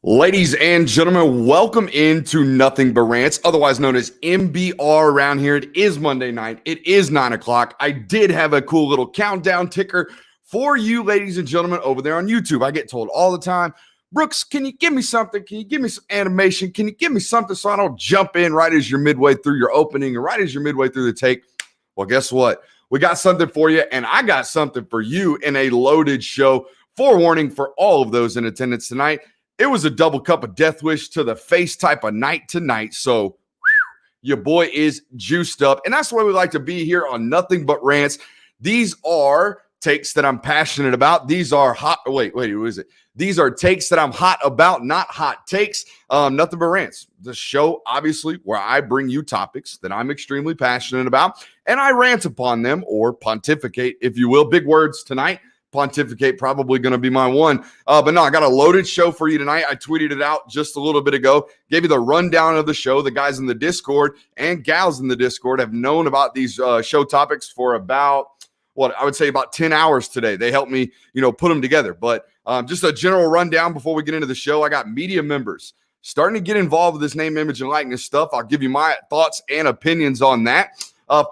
Ladies and gentlemen, welcome into Nothing But Rants, otherwise known as MBR around here. It is Monday night. It is 9 o'clock. I did have a cool little countdown ticker for you, ladies and gentlemen, over there on YouTube. I get told all the time, Brooks, can you give me something? Can you give me some animation? Can you give me something so I don't jump in right as you're midway through your opening or right as you're midway through the take? Well, guess what? We got something for you, and I got something for you in a loaded show. Forewarning for all of those in attendance tonight. It was a double cup of death wish to the face type of night tonight. So your boy is juiced up. And that's why we like to be here on Nothing But Rants. These are takes that I'm passionate about. These are hot. Wait, who is it? These are takes that I'm hot about, not hot takes. Nothing But Rants. The show, obviously, where I bring you topics that I'm extremely passionate about. And I rant upon them or pontificate, if you will. Big words tonight. Pontificate probably going to be my one. But no, I got a loaded show for you tonight. I tweeted it out just a little bit ago. Gave you the rundown of the show. The guys in the Discord and gals in the Discord have known about these show topics for about, I would say about 10 hours today. They helped me, put them together. But just a general rundown before we get into the show. I got media members starting to get involved with this name, image, and likeness stuff. I'll give you my thoughts and opinions on that.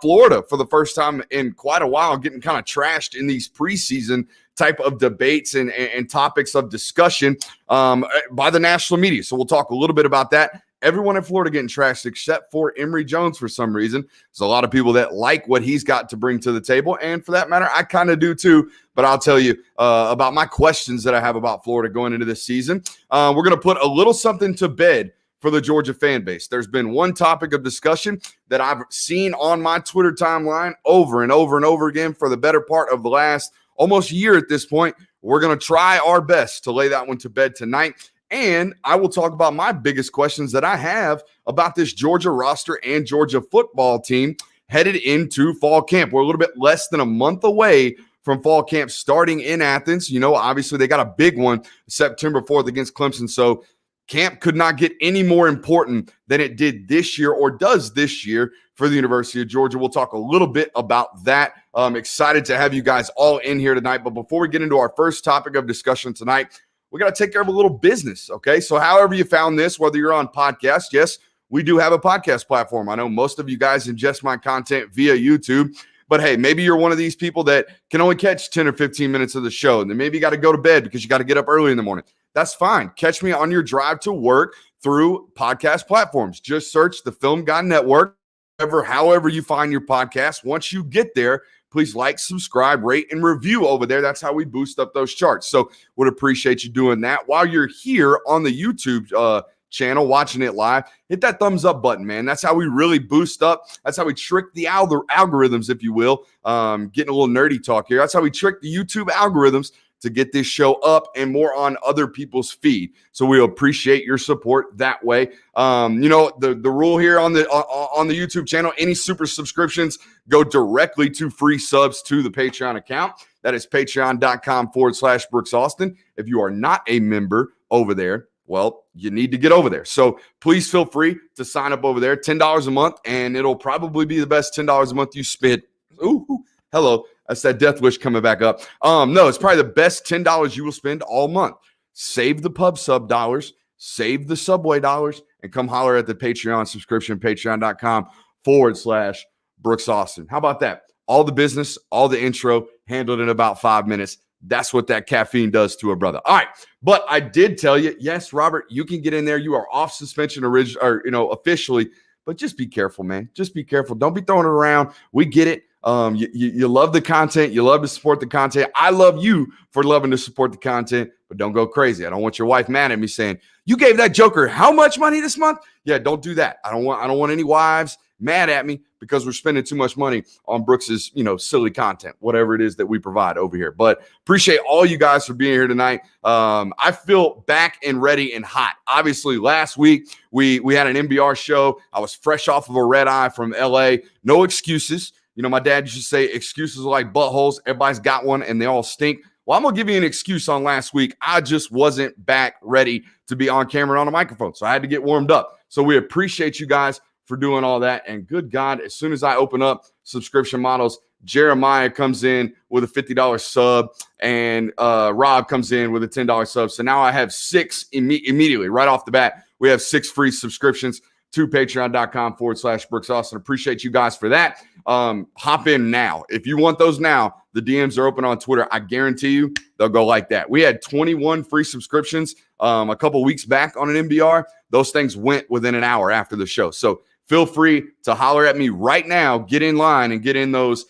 Florida, for the first time in quite a while, getting kind of trashed in these preseason type of debates and topics of discussion by the national media. So we'll talk a little bit about that. Everyone in Florida getting trashed except for Emory Jones for some reason. There's a lot of people that like what he's got to bring to the table. And for that matter, I kind of do too. But I'll tell you about my questions that I have about Florida going into this season. We're going to put a little something to bed for the Georgia fan base. There's been one topic of discussion that I've seen on my Twitter timeline over and over and over again for the better part of the last almost year at this point. We're going to try our best to lay that one to bed tonight. And I will talk about my biggest questions that I have about this Georgia roster and Georgia football team headed into fall camp. We're a little bit less than a month away from fall camp starting in Athens. Obviously they got a big one September 4th against Clemson. So camp could not get any more important than it did this year or does this year for the University of Georgia. We'll talk a little bit about that. I'm excited to have you guys all in here tonight. But before we get into our first topic of discussion tonight, we got to take care of a little business, okay? So however you found this, whether you're on podcast, yes, we do have a podcast platform. I know most of you guys ingest my content via YouTube. But hey, maybe you're one of these people that can only catch 10 or 15 minutes of the show. And then maybe you got to go to bed because you got to get up early in the morning. That's fine. Catch me on your drive to work through podcast platforms. Just search the Film Guy Network, however you find your podcast. Once you get there, please like, subscribe, rate, and review over there. That's how we boost up those charts. So would appreciate you doing that. While you're here on the YouTube channel watching it live, hit that thumbs up button, man. That's how we really boost up. That's how we trick the algorithms, if you will. Getting a little nerdy talk here. That's how we trick the YouTube algorithms to get this show up and more on other people's feed. So we appreciate your support that way. The rule here on the YouTube channel, any super subscriptions go directly to free subs to the Patreon account. That is patreon.com/Brooks Austin. If you are not a member over there, well, you need to get over there. So please feel free to sign up over there. $10 a month, and it'll probably be the best $10 a month you spend. Ooh, hello. That's that death wish coming back up. No, it's probably the best $10 you will spend all month. Save the pub sub dollars, save the Subway dollars, and come holler at the Patreon subscription, patreon.com/Brooks Austin. How about that? All the business, all the intro, handled in about 5 minutes. That's what that caffeine does to a brother. All right. But I did tell you, yes, Robert, you can get in there. You are off suspension officially, but just be careful, man. Just be careful. Don't be throwing it around. We get it. You love the content. You love to support the content. I love you for loving to support the content, but don't go crazy. I don't want your wife mad at me saying, you gave that joker how much money this month? Yeah, don't do that. I don't want any wives mad at me because we're spending too much money on Brooks's, silly content, whatever it is that we provide over here. But appreciate all you guys for being here tonight. I feel back and ready and hot. Obviously, last week we had an MBR show. I was fresh off of a red eye from LA. No excuses. My dad used to say excuses are like buttholes. Everybody's got one and they all stink. Well, I'm going to give you an excuse on last week. I just wasn't back ready to be on camera and on a microphone. So I had to get warmed up. So we appreciate you guys for doing all that. And good God, as soon as I open up subscription models, Jeremiah comes in with a $50 sub, and Rob comes in with a $10 sub. So now I have 6 immediately right off the bat. We have 6 free subscriptions to patreon.com/Brooks Austin. Appreciate you guys for that. Hop in now. If you want those now, the DMs are open on Twitter. I guarantee you they'll go like that. We had 21 free subscriptions a couple weeks back on an MBR. Those things went within an hour after the show. So feel free to holler at me right now. Get in line and get in those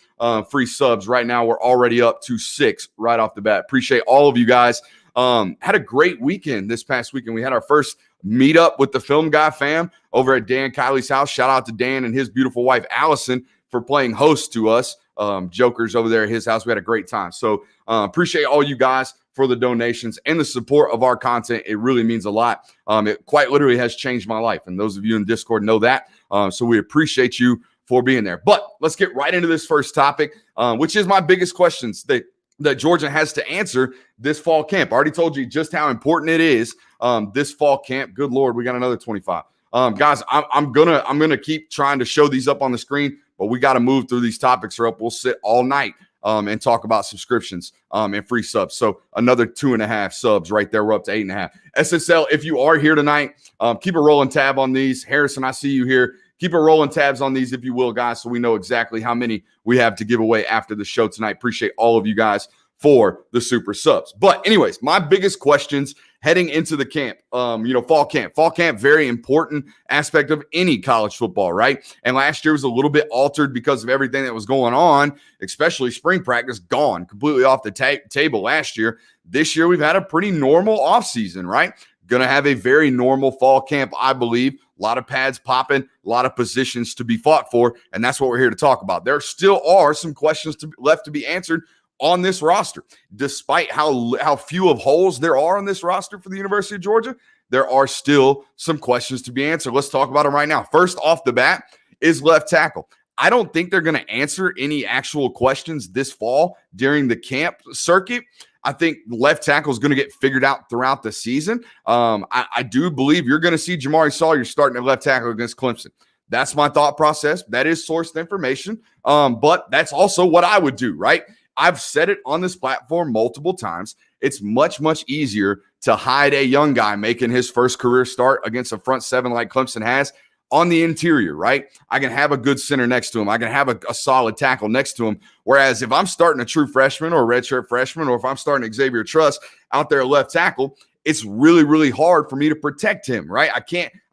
free subs right now. We're already up to 6 right off the bat. Appreciate all of you guys. Had a great weekend this past weekend. We had our first meetup with the Film Guy fam over at Dan Kiley's house. Shout out to Dan and his beautiful wife, Allison, for playing host to us. Jokers over there at his house. We had a great time. So appreciate all you guys for the donations and the support of our content. It really means a lot. It quite literally has changed my life. And those of you in Discord know that. So we appreciate you for being there. But let's get right into this first topic, which is my biggest questions that Georgia has to answer this fall camp. I already told you just how important it is this fall camp. Good Lord, we got another 25. Guys, I'm gonna keep trying to show these up on the screen, but we got to move through these topics or up. We'll sit all night and talk about subscriptions and free subs. So another 2.5 subs right there. We're up to 8.5. SSL, if you are here tonight, keep a rolling tab on these. Harrison, I see you here. Keep a rolling tabs on these if you will, guys, so we know exactly how many we have to give away after the show tonight. Appreciate all of you guys for the super subs. But anyways, my biggest questions heading into the camp, fall camp, very important aspect of any college football, right? And last year was a little bit altered because of everything that was going on, especially spring practice gone completely off the table last year. This year, we've had a pretty normal offseason, right? Going to have a very normal fall camp, I believe. A lot of pads popping, a lot of positions to be fought for, and that's what we're here to talk about. There still are some questions left to be answered on this roster. Despite how few of holes there are on this roster for the University of Georgia, there are still some questions to be answered. Let's talk about them right now. First off the bat is left tackle. I don't think they're going to answer any actual questions this fall during the camp circuit. I think left tackle is going to get figured out throughout the season. I do believe you're going to see Jamari Sawyer starting at left tackle against Clemson. That's my thought process. That is sourced information, but that's also what I would do, right? I've said it on this platform multiple times. It's much, much easier to hide a young guy making his first career start against a front seven like Clemson has on the interior, right? I can have a good center next to him. I can have a solid tackle next to him. Whereas if I'm starting a true freshman or a redshirt freshman, or if I'm starting Xavier Truss out there at left tackle, it's really, really hard for me to protect him, right? I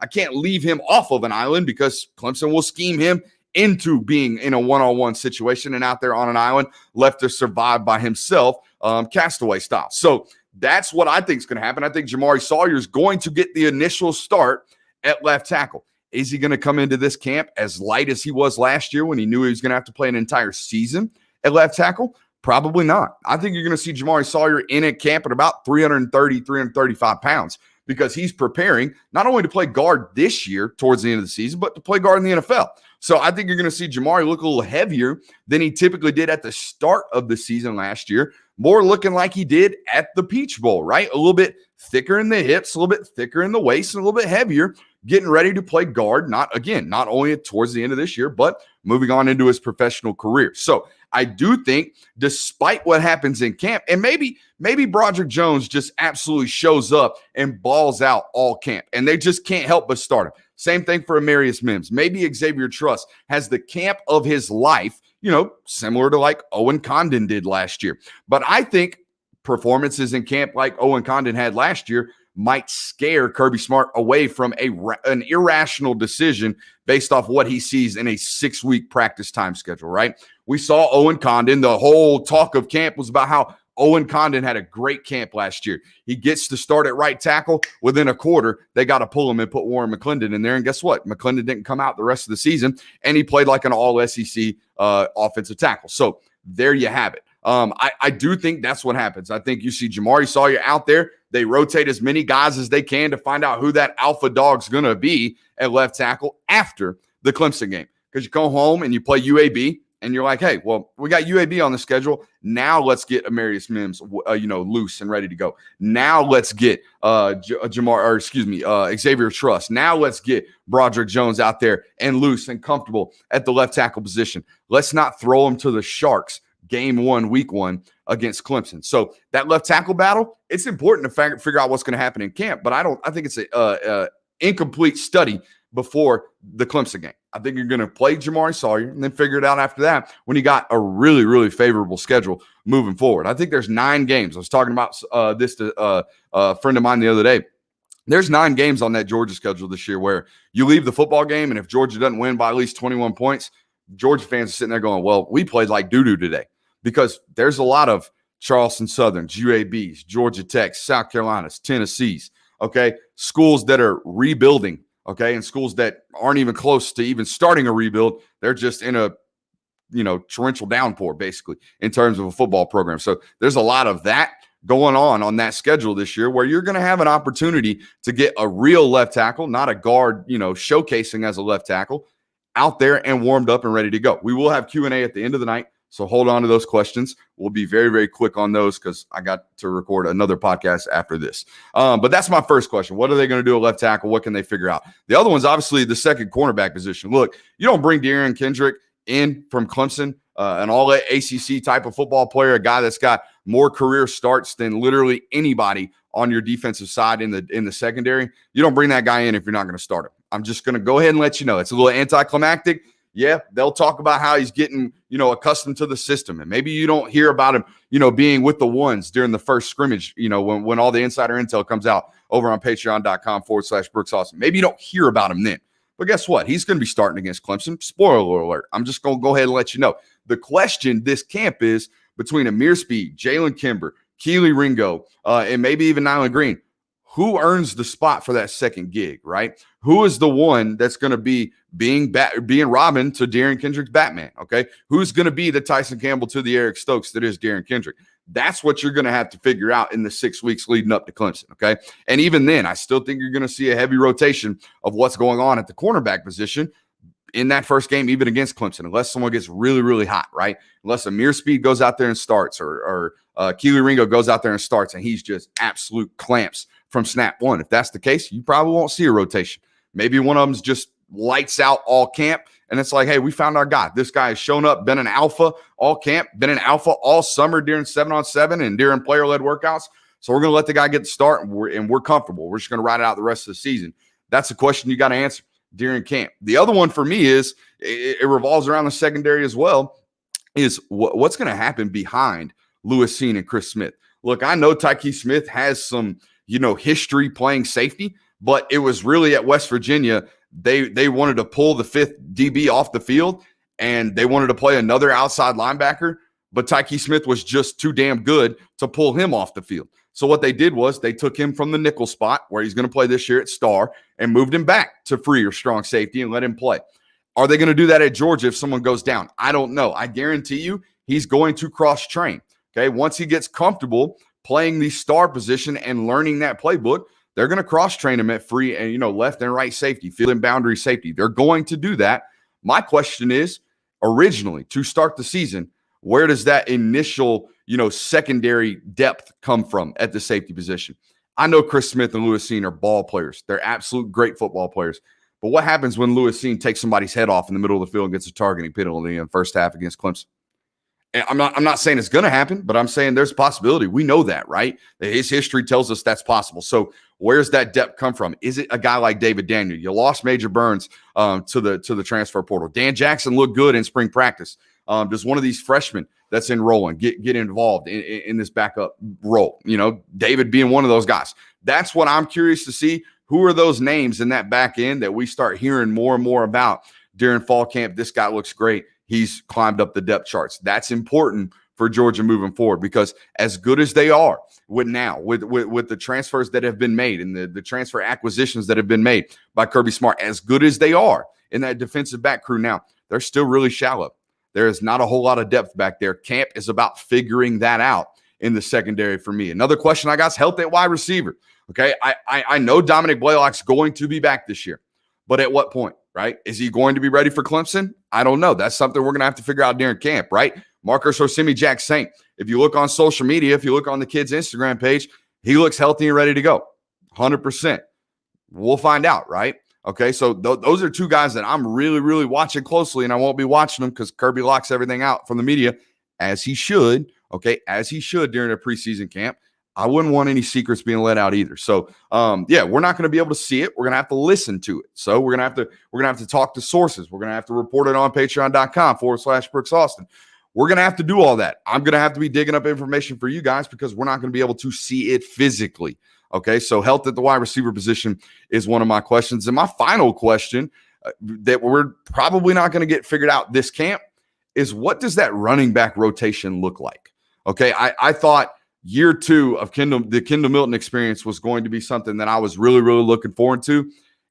can't leave him off of an island because Clemson will scheme him into being in a one-on-one situation and out there on an island left to survive by himself, castaway style. So that's what I think is going to happen. I think Jamari Sawyer is going to get the initial start at left tackle. Is he going to come into this camp as light as he was last year when he knew he was going to have to play an entire season at left tackle? Probably not. I think you're going to see Jamari Sawyer in a camp at about 330, 335 pounds because he's preparing not only to play guard this year towards the end of the season, but to play guard in the NFL. So I think you're going to see Jamari look a little heavier than he typically did at the start of the season last year, more looking like he did at the Peach Bowl, right? A little bit thicker in the hips, a little bit thicker in the waist, and a little bit heavier, getting ready to play guard, not only towards the end of this year, but moving on into his professional career. So I do think despite what happens in camp, and maybe Broderick Jones just absolutely shows up and balls out all camp, and they just can't help but start him. Same thing for Amarius Mims. Maybe Xavier Truss has the camp of his life, similar to like Owen Condon did last year. But I think performances in camp like Owen Condon had last year might scare Kirby Smart away from an irrational decision based off what he sees in a 6-week practice time schedule, right? We saw Owen Condon. The whole talk of camp was about how Owen Condon had a great camp last year. He gets to start at right tackle. Within a quarter, they got to pull him and put Warren McClendon in there. And guess what? McClendon didn't come out the rest of the season, and he played like an all-SEC offensive tackle. So there you have it. I do think that's what happens. I think you see Jamari Sawyer out there. They rotate as many guys as they can to find out who that alpha dog's going to be at left tackle after the Clemson game. Because you go home and you play UAB, and you're like, hey, well, we got UAB on the schedule. Now let's get Amarius Mims, loose and ready to go. Now let's get Xavier Truss. Now let's get Broderick Jones out there and loose and comfortable at the left tackle position. Let's not throw him to the Sharks game 1, week 1 against Clemson. So that left tackle battle, it's important to figure out what's going to happen in camp. But I think it's a incomplete study before the Clemson game. I think you're going to play Jamari Sawyer and then figure it out after that when you got a really, really favorable schedule moving forward. I think there's 9 games. I was talking about this to a friend of mine the other day. There's 9 games on that Georgia schedule this year where you leave the football game, and if Georgia doesn't win by at least 21 points, Georgia fans are sitting there going, well, we played like doo-doo today, because there's a lot of Charleston Southerns, UABs, Georgia Techs, South Carolinas, Tennessees, okay, schools that are rebuilding, okay, and schools that aren't even close to even starting a rebuild. They're just in a, torrential downpour, basically, in terms of a football program. So there's a lot of that going on that schedule this year, where you're going to have an opportunity to get a real left tackle, not a guard, showcasing as a left tackle, out there and warmed up and ready to go. We will have Q&A at the end of the night, so hold on to those questions. We'll be very, very quick on those because I got to record another podcast after this. But that's my first question. What are they going to do at left tackle? What can they figure out? The other one's obviously the second cornerback position. Look, you don't bring Darian Kendrick in from Clemson, an all-ACC type of football player, a guy that's got more career starts than literally anybody on your defensive side in the secondary. You don't bring that guy in if you're not going to start him. I'm just going to go ahead and let you know. It's a little anticlimactic. Yeah, they'll talk about how he's getting, accustomed to the system. And maybe you don't hear about him, being with the ones during the first scrimmage, when all the insider intel comes out over on patreon.com/Brooks Austin. Maybe you don't hear about him then. But guess what? He's going to be starting against Clemson. Spoiler alert. I'm just going to go ahead and let you know. The question this camp is between Amir Speed, Jalen Kimber, Keely Ringo, and maybe even Nyland Green. Who earns the spot for that second gig, right? Who is the one that's going to be being Robin to Darian Kendrick's Batman, okay? Who's going to be the Tyson Campbell to the Eric Stokes that is Darian Kendrick? That's what you're going to have to figure out in the 6 weeks leading up to Clemson, okay? And even then, I still think you're going to see a heavy rotation of what's going on at the cornerback position in that first game, even against Clemson, unless someone gets really, really hot, right? Unless Amir Speed goes out there and starts, or Keely Ringo goes out there and starts, and he's just absolute clamps from snap one. If that's the case, you probably won't see a rotation. Maybe one of them's just lights out all camp, and it's like, hey, we found our guy. This guy has shown up, been an alpha all camp, been an alpha all summer during 7-on-7 and during player-led workouts. So we're going to let the guy get the start, and we're comfortable. We're just going to ride it out the rest of the season. That's a question you got to answer during camp. The other one for me is it revolves around the secondary as well, is what's going to happen behind Lewis Cine and Chris Smith. Look, I know Tyke Smith has some history playing safety, but it was really at West Virginia. They wanted to pull the 5th DB off the field, and they wanted to play another outside linebacker, but Tyke Smith was just too damn good to pull him off the field. So what they did was they took him from the nickel spot where he's going to play this year at star and moved him back to free or strong safety and let him play. Are they going to do that at Georgia if someone goes down? I don't know. I guarantee you he's going to cross-train. Okay, once he gets comfortable playing the star position and learning that playbook, they're going to cross-train him at free and, left and right safety, field and boundary safety. They're going to do that. My question is, originally, to start the season, where does that initial, secondary depth come from at the safety position? I know Chris Smith and Lewis Cine are ball players. They're absolute great football players. But what happens when Lewis Cine takes somebody's head off in the middle of the field and gets a targeting penalty in the first half against Clemson? I'm not saying it's going to happen, but I'm saying there's a possibility. We know that, right? His history tells us that's possible. So where's that depth come from? Is it a guy like David Daniel? You lost Major Burns to the transfer portal. Dan Jackson looked good in spring practice. Does one of these freshmen that's enrolling get involved in this backup role? David being one of those guys. That's what I'm curious to see. Who are those names in that back end that we start hearing more and more about during fall camp? This guy looks great. He's climbed up the depth charts. That's important for Georgia moving forward, because as good as they are with the transfers that have been made and the transfer acquisitions that have been made by Kirby Smart, as good as they are in that defensive back crew now, they're still really shallow. There is not a whole lot of depth back there. Camp is about figuring that out in the secondary for me. Another question I got is health at wide receiver. Okay, I know Dominic Blaylock's going to be back this year, but at what point? right? Is he going to be ready for Clemson? I don't know. That's something we're going to have to figure out during camp, right? Marcus Osimi-Jack Saint, if you look on social media, if you look on the kid's Instagram page, he looks healthy and ready to go, 100%. We'll find out, right? Okay, so those are two guys that I'm really, really watching closely, and I won't be watching them because Kirby locks everything out from the media, as he should, okay, as he should during a preseason camp. I wouldn't want any secrets being let out either. So, yeah, we're not going to be able to see it. We're going to have to listen to it. So we're going to have to talk to sources. We're going to have to report it on patreon.com/Brooks Austin. We're going to have to do all that. I'm going to have to be digging up information for you guys because we're not going to be able to see it physically. Okay, so health at the wide receiver position is one of my questions. And my final question that we're probably not going to get figured out this camp is, what does that running back rotation look like? Okay, I thought year 2 of the Kendall Milton experience was going to be something that I was really, really looking forward to.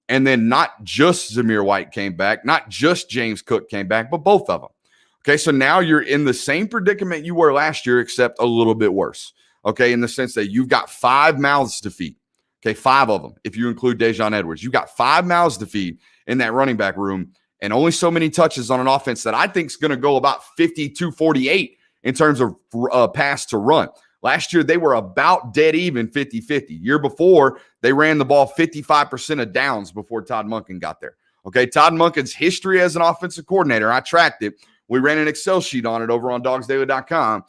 And then not just Zamir White came back, not just James Cook came back, but both of them. Okay, so now you're in the same predicament you were last year, except a little bit worse. Okay, in the sense that you've got 5 mouths to feed. Okay, 5 of them, if you include Dejon Edwards. You've got 5 mouths to feed in that running back room, and only so many touches on an offense that I think is going to go about 52-48 in terms of pass to run. Last year, they were about dead even 50-50. Year before, they ran the ball 55% of downs before Todd Monken got there. Okay, Todd Monken's history as an offensive coordinator, I tracked it. We ran an Excel sheet on it over on dogsdaily.com.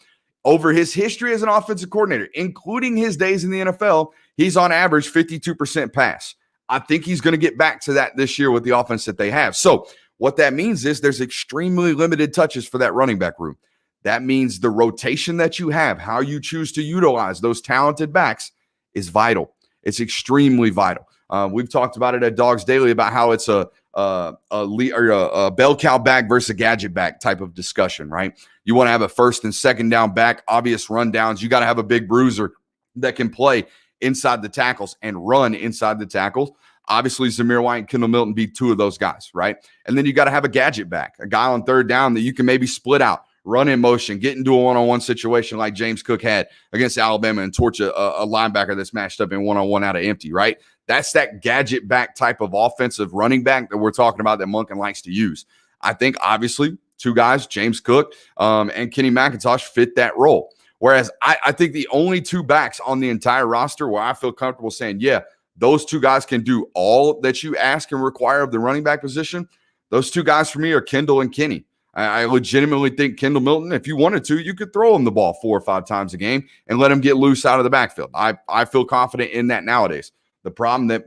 Over his history as an offensive coordinator, including his days in the NFL, he's on average 52% pass. I think he's going to get back to that this year with the offense that they have. So what that means is there's extremely limited touches for that running back room. That means the rotation that you have, how you choose to utilize those talented backs, is vital. It's extremely vital. We've talked about it at Dogs Daily about how it's a bell cow back versus a gadget back type of discussion, right? You want to have a first and second down back, obvious rundowns. You got to have a big bruiser that can play inside the tackles and run inside the tackles. Obviously, Zamir White and Kendall Milton be 2 of those guys, right? And then you got to have a gadget back, a guy on third down that you can maybe split out, run in motion, get into a one-on-one situation like James Cook had against Alabama and torch a linebacker that's matched up in one-on-one out of empty, right? That's that gadget back type of offensive running back that we're talking about that Monken likes to use. I think, obviously, 2 guys, James Cook and Kenny McIntosh, fit that role. Whereas I think the only 2 backs on the entire roster where I feel comfortable saying, yeah, those 2 guys can do all that you ask and require of the running back position, those 2 guys for me are Kendall and Kenny. I legitimately think Kendall Milton, if you wanted to, you could throw him the ball 4 or 5 times a game and let him get loose out of the backfield. I feel confident in that nowadays. The problem that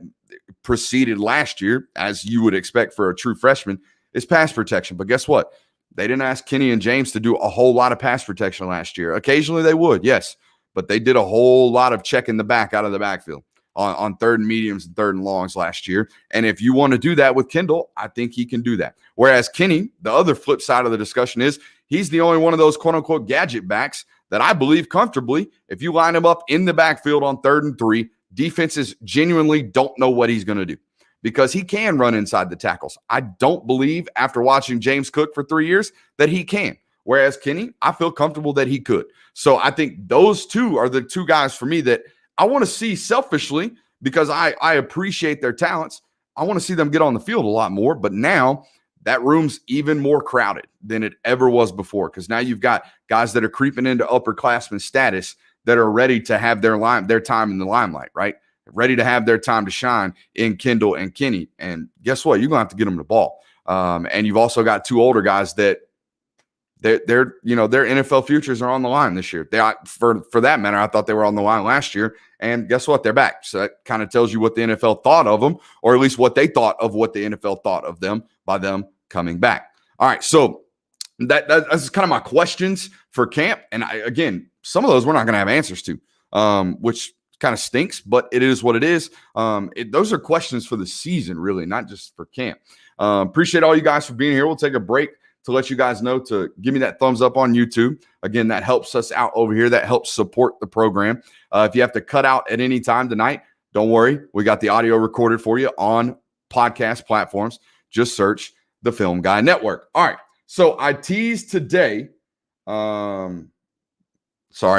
preceded last year, as you would expect for a true freshman, is pass protection. But guess what? They didn't ask Kenny and James to do a whole lot of pass protection last year. Occasionally they would, yes, but they did a whole lot of checking the back out of the backfield on third and mediums and third and longs last year. And if you want to do that with Kendall, I think he can do that. Whereas Kenny, the other flip side of the discussion is he's the only one of those quote-unquote gadget backs that I believe comfortably, if you line him up in the backfield on 3rd and 3, defenses genuinely don't know what he's going to do because he can run inside the tackles. I don't believe, after watching James Cook for 3 years, that he can. Whereas Kenny, I feel comfortable that he could. So I think those 2 are the 2 guys for me that I want to see selfishly because I appreciate their talents. I want to see them get on the field a lot more. But now that room's even more crowded than it ever was before because now you've got guys that are creeping into upperclassmen status that are ready to have their time in the limelight, right? Ready to have their time to shine in Kendall and Kenny. And guess what? You're going to have to get them the ball. And you've also got 2 older guys that their NFL futures are on the line this year. For that matter, I thought they were on the line last year. And guess what? They're back. So that kind of tells you what the NFL thought of them, or at least what they thought of what the NFL thought of them by them coming back. All right. So that's kind of my questions for camp. And again, some of those we're not going to have answers to, which kind of stinks, but it is what it is. Those are questions for the season, really, not just for camp. Appreciate all you guys for being here. We'll take a break to let you guys know to give me that thumbs up on YouTube. Again, that helps us out over here. That helps support the program. If you have to cut out at any time tonight, don't worry. We got the audio recorded for you on podcast platforms. Just search the Film Guy Network. All right. So I teased today. Sorry,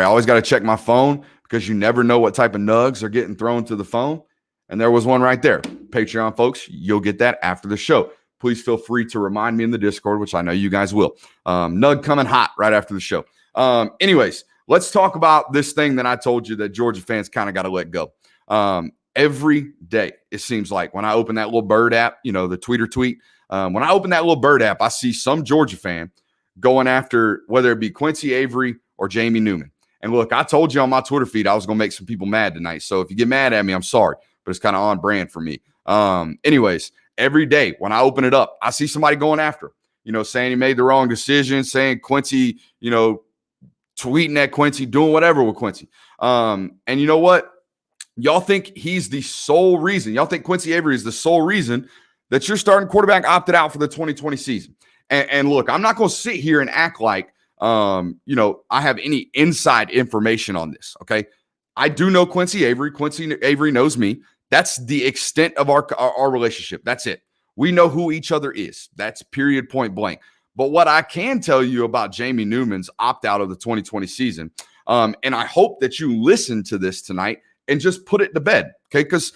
I always got to check my phone because you never know what type of nugs are getting thrown to the phone. And there was one right there. Patreon folks, you'll get that after the show. please feel free to remind me in the Discord, which I know you guys will. Nug coming hot right after the show. Anyways, let's talk about this thing that I told you that Georgia fans kind of got to let go. Every day, it seems like when I open that little Bird app, the tweeter tweet, when I open that little Bird app, I see some Georgia fan going after whether it be Quincy Avery or Jamie Newman. And look, I told you on my Twitter feed I was going to make some people mad tonight. So if you get mad at me, I'm sorry, but it's kind of on brand for me. Anyways, every day when I open it up, I see somebody going after him, saying he made the wrong decision, saying Quincy, tweeting at Quincy, doing whatever with Quincy. And you know what? Y'all think he's the sole reason. Y'all think Quincy Avery is the sole reason that your starting quarterback opted out for the 2020 season. And look, I'm not going to sit here and act like, I have any inside information on this. Okay. I do know Quincy Avery. Quincy Avery knows me. That's the extent of our relationship. That's it. We know who each other is. That's period, point blank. But what I can tell you about Jamie Newman's opt out of the 2020 season, and I hope that you listen to this tonight and just put it to bed. Okay. Because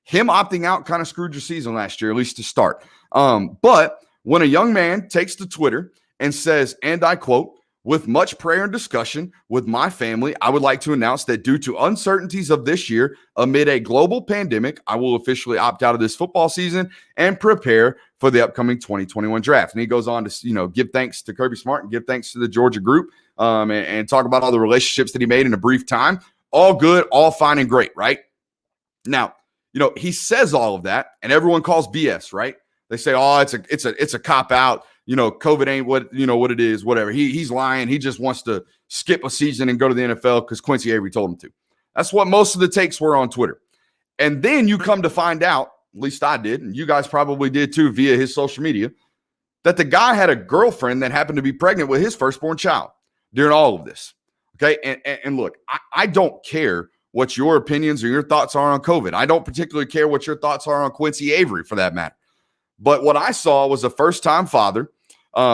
him opting out kind of screwed your season last year, at least to start. But when a young man takes to Twitter and says, and I quote, "With much prayer and discussion with my family, I would like to announce that due to uncertainties of this year, amid a global pandemic, I will officially opt out of this football season and prepare for the upcoming 2021 draft." And he goes on to, give thanks to Kirby Smart and give thanks to the Georgia group and talk about all the relationships that he made in a brief time. All good, all fine and great, right? Now, he says all of that and everyone calls BS, right? They say, "Oh, it's a cop out. COVID ain't what it is, whatever." He's lying. He just wants to skip a season and go to the NFL because Quincy Avery told him to. That's what most of the takes were on Twitter. And then you come to find out, at least I did, and you guys probably did too via his social media, that the guy had a girlfriend that happened to be pregnant with his firstborn child during all of this. Okay. And look, I don't care what your opinions or your thoughts are on COVID. I don't particularly care what your thoughts are on Quincy Avery for that matter. But what I saw was a first-time father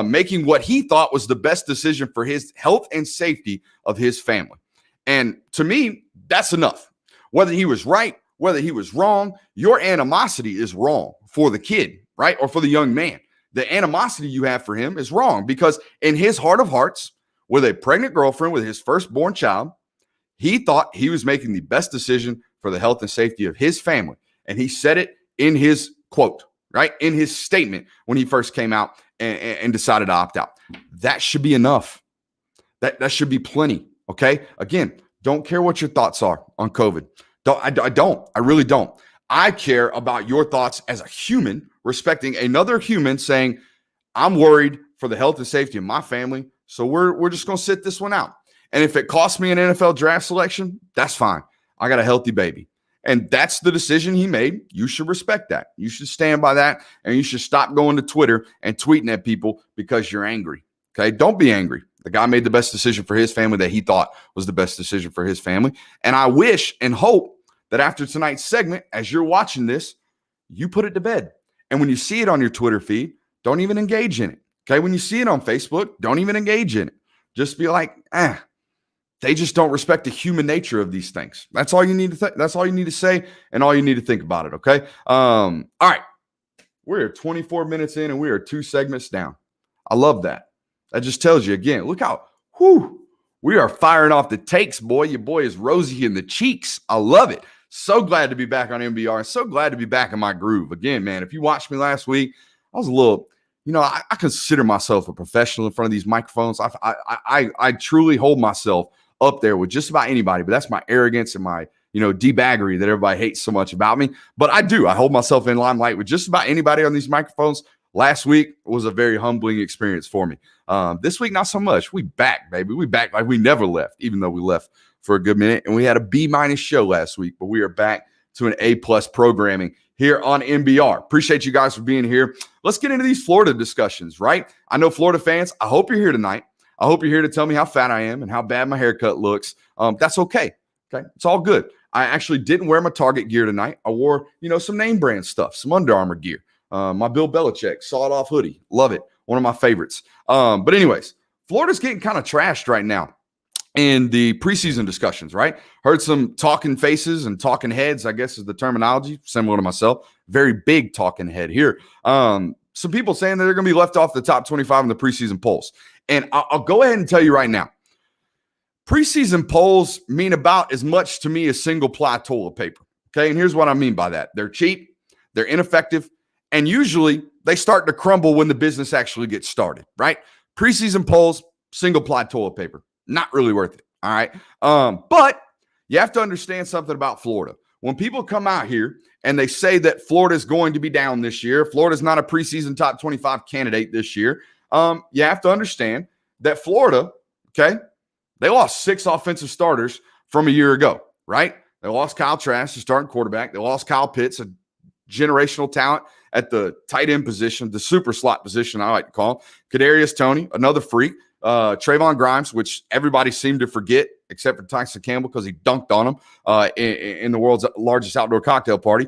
making what he thought was the best decision for his health and safety of his family. And to me, that's enough. Whether he was right, whether he was wrong, your animosity is wrong for the kid, right? Or for the young man. The animosity you have for him is wrong because in his heart of hearts, with a pregnant girlfriend with his firstborn child, he thought he was making the best decision for the health and safety of his family. And he said it in his quote, right? In his statement when he first came out and decided to opt out. That should be enough. That should be plenty. Okay. Again, don't care what your thoughts are on COVID. I really don't. I care about your thoughts as a human, respecting another human saying, "I'm worried for the health and safety of my family. So we're just going to sit this one out. And if it costs me an NFL draft selection, that's fine. I got a healthy baby." And that's the decision he made. You should respect that. You should stand by that. And you should stop going to Twitter and tweeting at people because you're angry. Okay. Don't be angry. The guy made the best decision for his family that he thought was the best decision for his family. And I wish and hope that after tonight's segment, as you're watching this, you put it to bed. And when you see it on your Twitter feed, don't even engage in it. Okay. When you see it on Facebook, don't even engage in it. Just be like, they just don't respect the human nature of these things. That's all you need to that's all you need to say and all you need to think about it. Okay. All right. We're 24 minutes in and we are 2 segments down. I love that. That just tells you again, look how we are firing off the takes, boy. Your boy is rosy in the cheeks. I love it. So glad to be back on MBR and so glad to be back in my groove. Again, man, if you watched me last week, I was a little, I consider myself a professional in front of these microphones. I truly hold myself up there with just about anybody, but that's my arrogance and my, debaggery that everybody hates so much about me. But I hold myself in limelight with just about anybody on these microphones. Last week was a very humbling experience for me. This week, not so much. We back, baby. We back like we never left, even though we left for a good minute. And we had a B- show last week, but we are back to an A+ programming here on MBR. Appreciate you guys for being here. Let's get into these Florida discussions, right? I know Florida fans, I hope you're here tonight. I hope you're here to tell me how fat I am and how bad my haircut looks. That's okay. Okay. It's all good. I actually didn't wear my Target gear tonight. I wore, some name brand stuff, some Under Armour gear. My Bill Belichick sawed-off hoodie. Love it. One of my favorites. But anyways, Florida's getting kind of trashed right now in the preseason discussions, right? Heard some talking faces and talking heads, I guess is the terminology, similar to myself. very big talking head here. Some people saying that they're going to be left off the top 25 in the preseason polls. And I'll go ahead and tell you right now, preseason polls mean about as much to me as single ply toilet paper. Okay. And here's what I mean by that. They're cheap, they're ineffective, and usually they start to crumble when the business actually gets started, right? Preseason polls, single ply toilet paper, not really worth it. All right. But you have to understand something about Florida. When people come out here and they say that Florida is going to be down this year, Florida's not a preseason top 25 candidate this year, you have to understand that Florida, okay, they lost 6 offensive starters from a year ago, right? They lost Kyle Trask, the starting quarterback. They lost Kyle Pitts, a generational talent at the tight end position, the super slot position, I like to call him. Kadarius Toney, another freak. Trayvon Grimes, which everybody seemed to forget except for Tyson Campbell because he dunked on him in the world's largest outdoor cocktail party.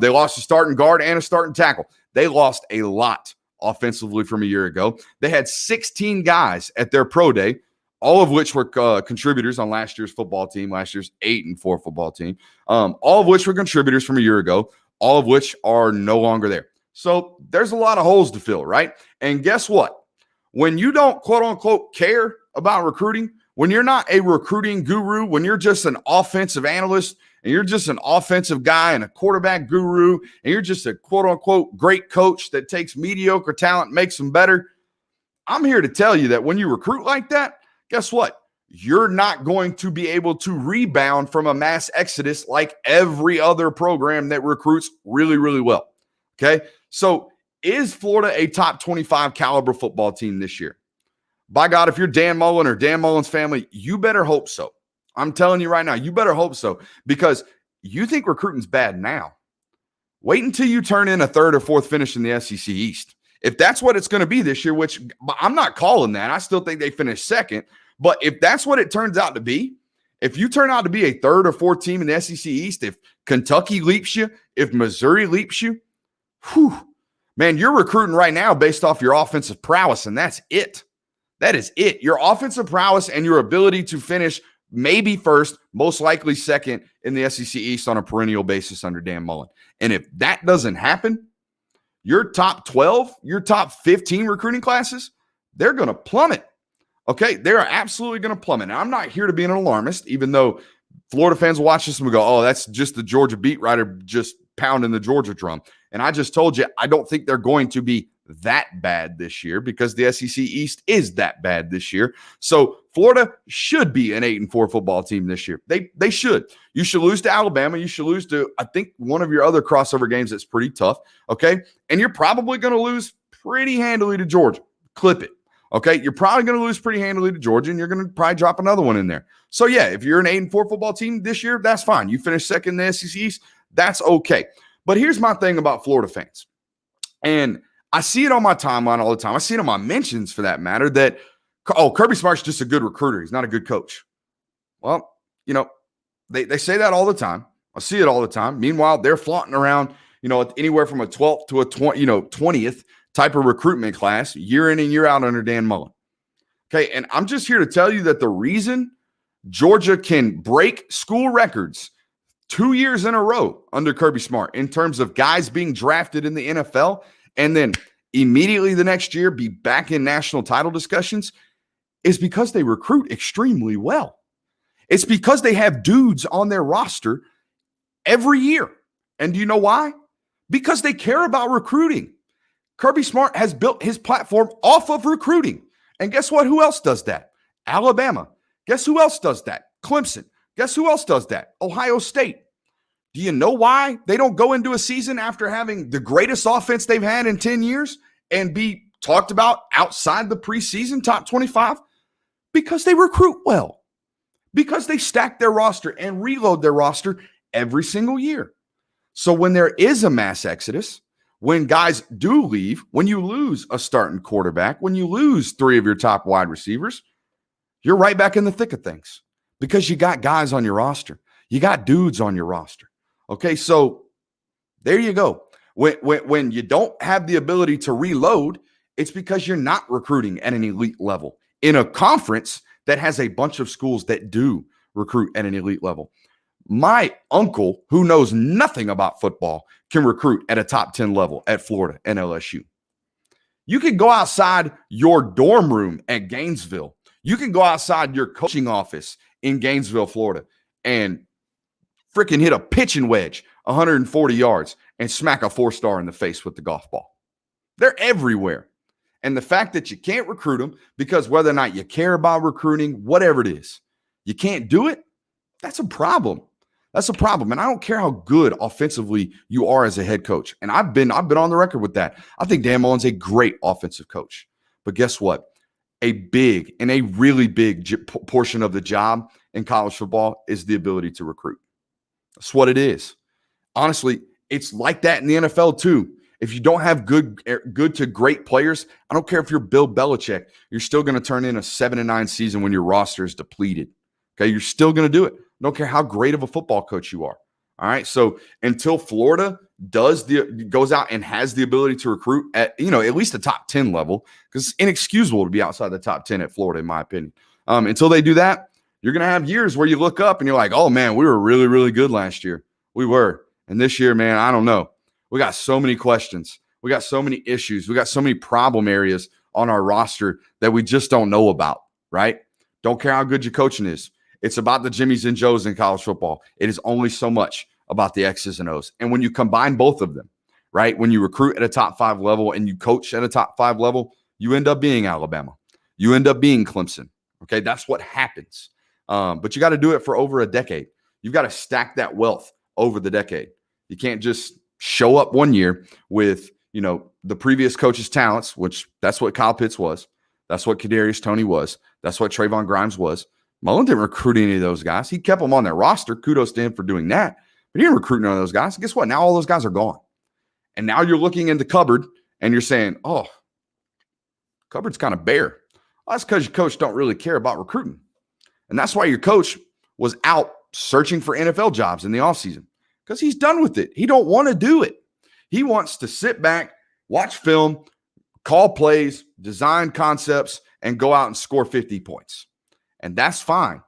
They lost a starting guard and a starting tackle. They lost a lot offensively from a year ago. They had 16 guys at their pro day, all of which were contributors on last year's football team, last year's 8-4 football team, all of which were contributors from a year ago, all of which are no longer there. So there's a lot of holes to fill, right? And guess what? When you don't, quote unquote, care about recruiting, when you're not a recruiting guru, when you're just an offensive analyst and you're just an offensive guy and a quarterback guru, and you're just a quote unquote great coach that takes mediocre talent, makes them better, I'm here to tell you that when you recruit like that, guess what? You're not going to be able to rebound from a mass exodus like every other program that recruits really, really well. Okay. So is Florida a top 25 caliber football team this year? By God, if you're Dan Mullen or Dan Mullen's family, you better hope so. I'm telling you right now, you better hope so, because you think recruiting's bad now. Wait until you turn in a 3rd or 4th finish in the SEC East. If that's what it's going to be this year, which I'm not calling that. I still think they finish 2nd. But if that's what it turns out to be, if you turn out to be a 3rd or 4th team in the SEC East, if Kentucky leaps you, if Missouri leaps you, man, you're recruiting right now based off your offensive prowess, and that's it. That is it. Your offensive prowess and your ability to finish maybe 1st, most likely 2nd in the SEC East on a perennial basis under Dan Mullen. And if that doesn't happen, your top 12, your top 15 recruiting classes, they're going to plummet. Okay, they are absolutely going to plummet. Now, I'm not here to be an alarmist, even though Florida fans will watch this and will go, oh, that's just the Georgia beat writer just pounding the Georgia drum. And I just told you, I don't think they're going to be that bad this year because the SEC East is that bad this year. So Florida should be an 8-4 football team this year. They should. You should lose to Alabama. You should lose to, I think, one of your other crossover games that's pretty tough. Okay, and you're probably going to lose pretty handily to Georgia. Clip it. Okay, you're probably going to lose pretty handily to Georgia, and you're going to probably drop another one in there. So, yeah, if you're an 8-4 football team this year, that's fine. You finish 2nd in the SEC East, that's okay. But here's my thing about Florida fans, and I see it on my timeline all the time. I see it on my mentions, for that matter, that, oh, Kirby Smart's just a good recruiter. He's not a good coach. Well, you know, they say that all the time. I see it all the time. Meanwhile, they're flaunting around, anywhere from a 12th to a 20th type of recruitment class year in and year out under Dan Mullen. Okay, and I'm just here to tell you that the reason Georgia can break school records 2 years in a row under Kirby Smart in terms of guys being drafted in the NFL and then immediately the next year be back in national title discussions is because they recruit extremely well. It's because they have dudes on their roster every year. And do you know why? Because they care about recruiting. Kirby Smart has built his platform off of recruiting. And guess what? Who else does that? Alabama. Guess who else does that? Clemson. Guess who else does that? Ohio State. Do you know why they don't go into a season after having the greatest offense they've had in 10 years and be talked about outside the preseason top 25? Because they recruit well. Because they stack their roster and reload their roster every single year. So when there is a mass exodus, when guys do leave, when you lose a starting quarterback, when you lose 3 of your top wide receivers, you're right back in the thick of things because you got guys on your roster. You got dudes on your roster. Okay, so there you go. When you don't have the ability to reload, it's because you're not recruiting at an elite level in a conference that has a bunch of schools that do recruit at an elite level. My uncle, who knows nothing about football, can recruit at a top 10 level at Florida and LSU. You can go outside your dorm room at Gainesville. You can go outside your coaching office in Gainesville, Florida, and freaking hit a pitching wedge 140 yards and smack a 4-star in the face with the golf ball. They're everywhere. And the fact that you can't recruit them because whether or not you care about recruiting, whatever it is, you can't do it, that's a problem. That's a problem. And I don't care how good offensively you are as a head coach. And I've been on the record with that. I think Dan Mullen's a great offensive coach. But guess what? A big and a really big portion of the job in college football is the ability to recruit. That's what it is. Honestly, it's like that in the NFL too. If you don't have good to great players, I don't care if you're Bill Belichick, you're still going to turn in a 7-9 season when your roster is depleted. Okay, you're still going to do it. I don't care how great of a football coach you are. All right. So until Florida goes out and has the ability to recruit at least the top 10 level, because it's inexcusable to be outside the top 10 at Florida, in my opinion. Until they do that, you're going to have years where you look up and you're like, oh man, we were really, really good last year. We were. And this year, man, I don't know. We got so many questions. We got so many issues. We got so many problem areas on our roster that we just don't know about, right? Don't care how good your coaching is. It's about the Jimmies and Joes in college football. It is only so much about the X's and O's. And when you combine both of them, right, when you recruit at a top 5 level and you coach at a top 5 level, you end up being Alabama. You end up being Clemson. Okay, that's what happens. But you got to do it for over a decade. You've got to stack that wealth over the decade. You can't just show up one year with, the previous coach's talents, which that's what Kyle Pitts was. That's what Kadarius Toney was. That's what Trayvon Grimes was. Mullen didn't recruit any of those guys. He kept them on their roster. Kudos to him for doing that. But he didn't recruit none of those guys. Guess what? Now all those guys are gone. And now you're looking in the cupboard and you're saying, oh, cupboard's kind of bare. Well, that's because your coach don't really care about recruiting. And that's why your coach was out searching for NFL jobs in the offseason, because he's done with it. He don't want to do it. He wants to sit back, watch film, call plays, design concepts, and go out and score 50 points. And that's fine.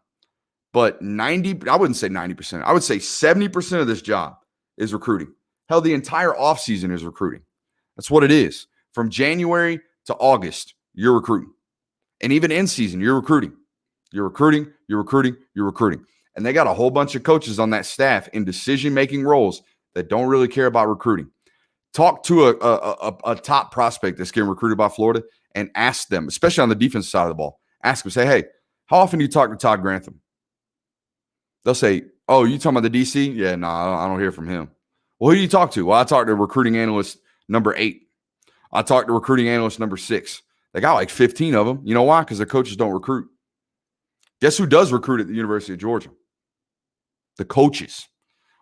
But I wouldn't say 90%. I would say 70% of this job is recruiting. Hell, the entire offseason is recruiting. That's what it is. From January to August, you're recruiting. And even in season, you're recruiting. You're recruiting, you're recruiting, you're recruiting. And they got a whole bunch of coaches on that staff in decision-making roles that don't really care about recruiting. Talk to a top prospect that's getting recruited by Florida and ask them, especially on the defensive side of the ball, ask them, say, hey, how often do you talk to Todd Grantham? They'll say, oh, you talking about the DC? Yeah, no, I don't hear from him. Well, who do you talk to? Well, I talked to recruiting analyst number 8. I talked to recruiting analyst number 6. They got like 15 of them. You know why? Because their coaches don't recruit. Guess who does recruit at the University of Georgia? The coaches.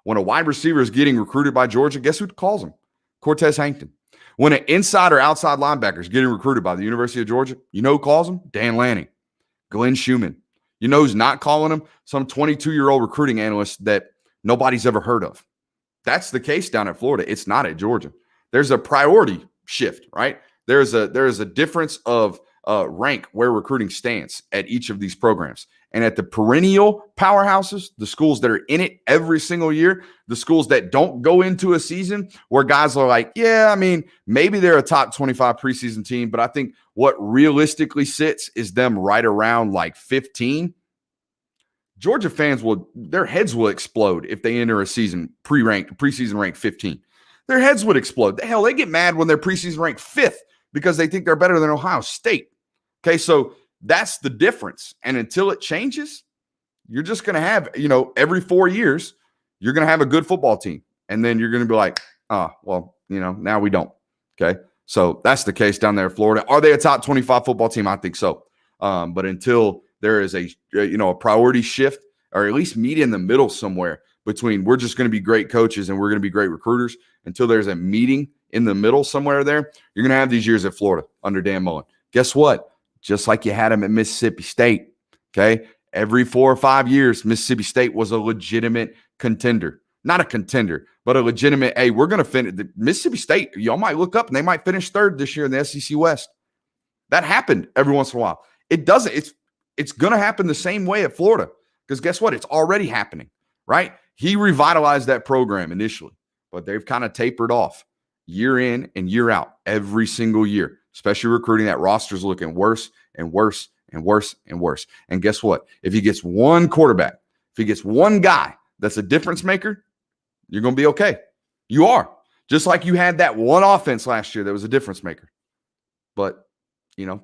When a wide receiver is getting recruited by Georgia, guess who calls them? Cortez Hankton. When an inside or outside linebacker is getting recruited by the University of Georgia, you know who calls them? Dan Lanning, Glenn Schumann. You know who's not calling them? Some 22-year-old recruiting analyst that nobody's ever heard of. That's the case down at Florida. It's not at Georgia. There's a priority shift, right? There is a difference of rank where recruiting stands at each of these programs. And at the perennial powerhouses, the schools that are in it every single year, the schools that don't go into a season where guys are like, yeah, I mean, maybe they're a top 25 preseason team, but I think what realistically sits is them right around like 15. Georgia fans their heads will explode if they enter a season preseason ranked 15. Their heads would explode. Hell, they get mad when they're preseason ranked 5th because they think they're better than Ohio State. Okay, so that's the difference. And until it changes, you're just going to have, every 4 years, you're going to have a good football team. And then you're going to be like, now we don't. Okay, so that's the case down there in Florida. Are they a top 25 football team? I think so. But until there is a priority shift, or at least meet in the middle somewhere between we're just going to be great coaches and we're going to be great recruiters, until there's a meeting in the middle somewhere there, you're going to have these years at Florida under Dan Mullen. Guess what? Just like you had him at Mississippi State, okay? Every 4 or 5 years, Mississippi State was a legitimate contender. Not a contender, but a legitimate, hey, we're going to finish. Mississippi State, y'all might look up and they might finish 3rd this year in the SEC West. That happened every once in a while. It doesn't. It's going to happen the same way at Florida, because guess what? It's already happening, right? He revitalized that program initially, but they've kind of tapered off year in and year out every single year, especially recruiting. That roster's looking worse and worse and worse and worse. And guess what? If he gets one quarterback, if he gets one guy that's a difference maker, you're going to be okay. You are. Just like you had that one offense last year that was a difference maker. But,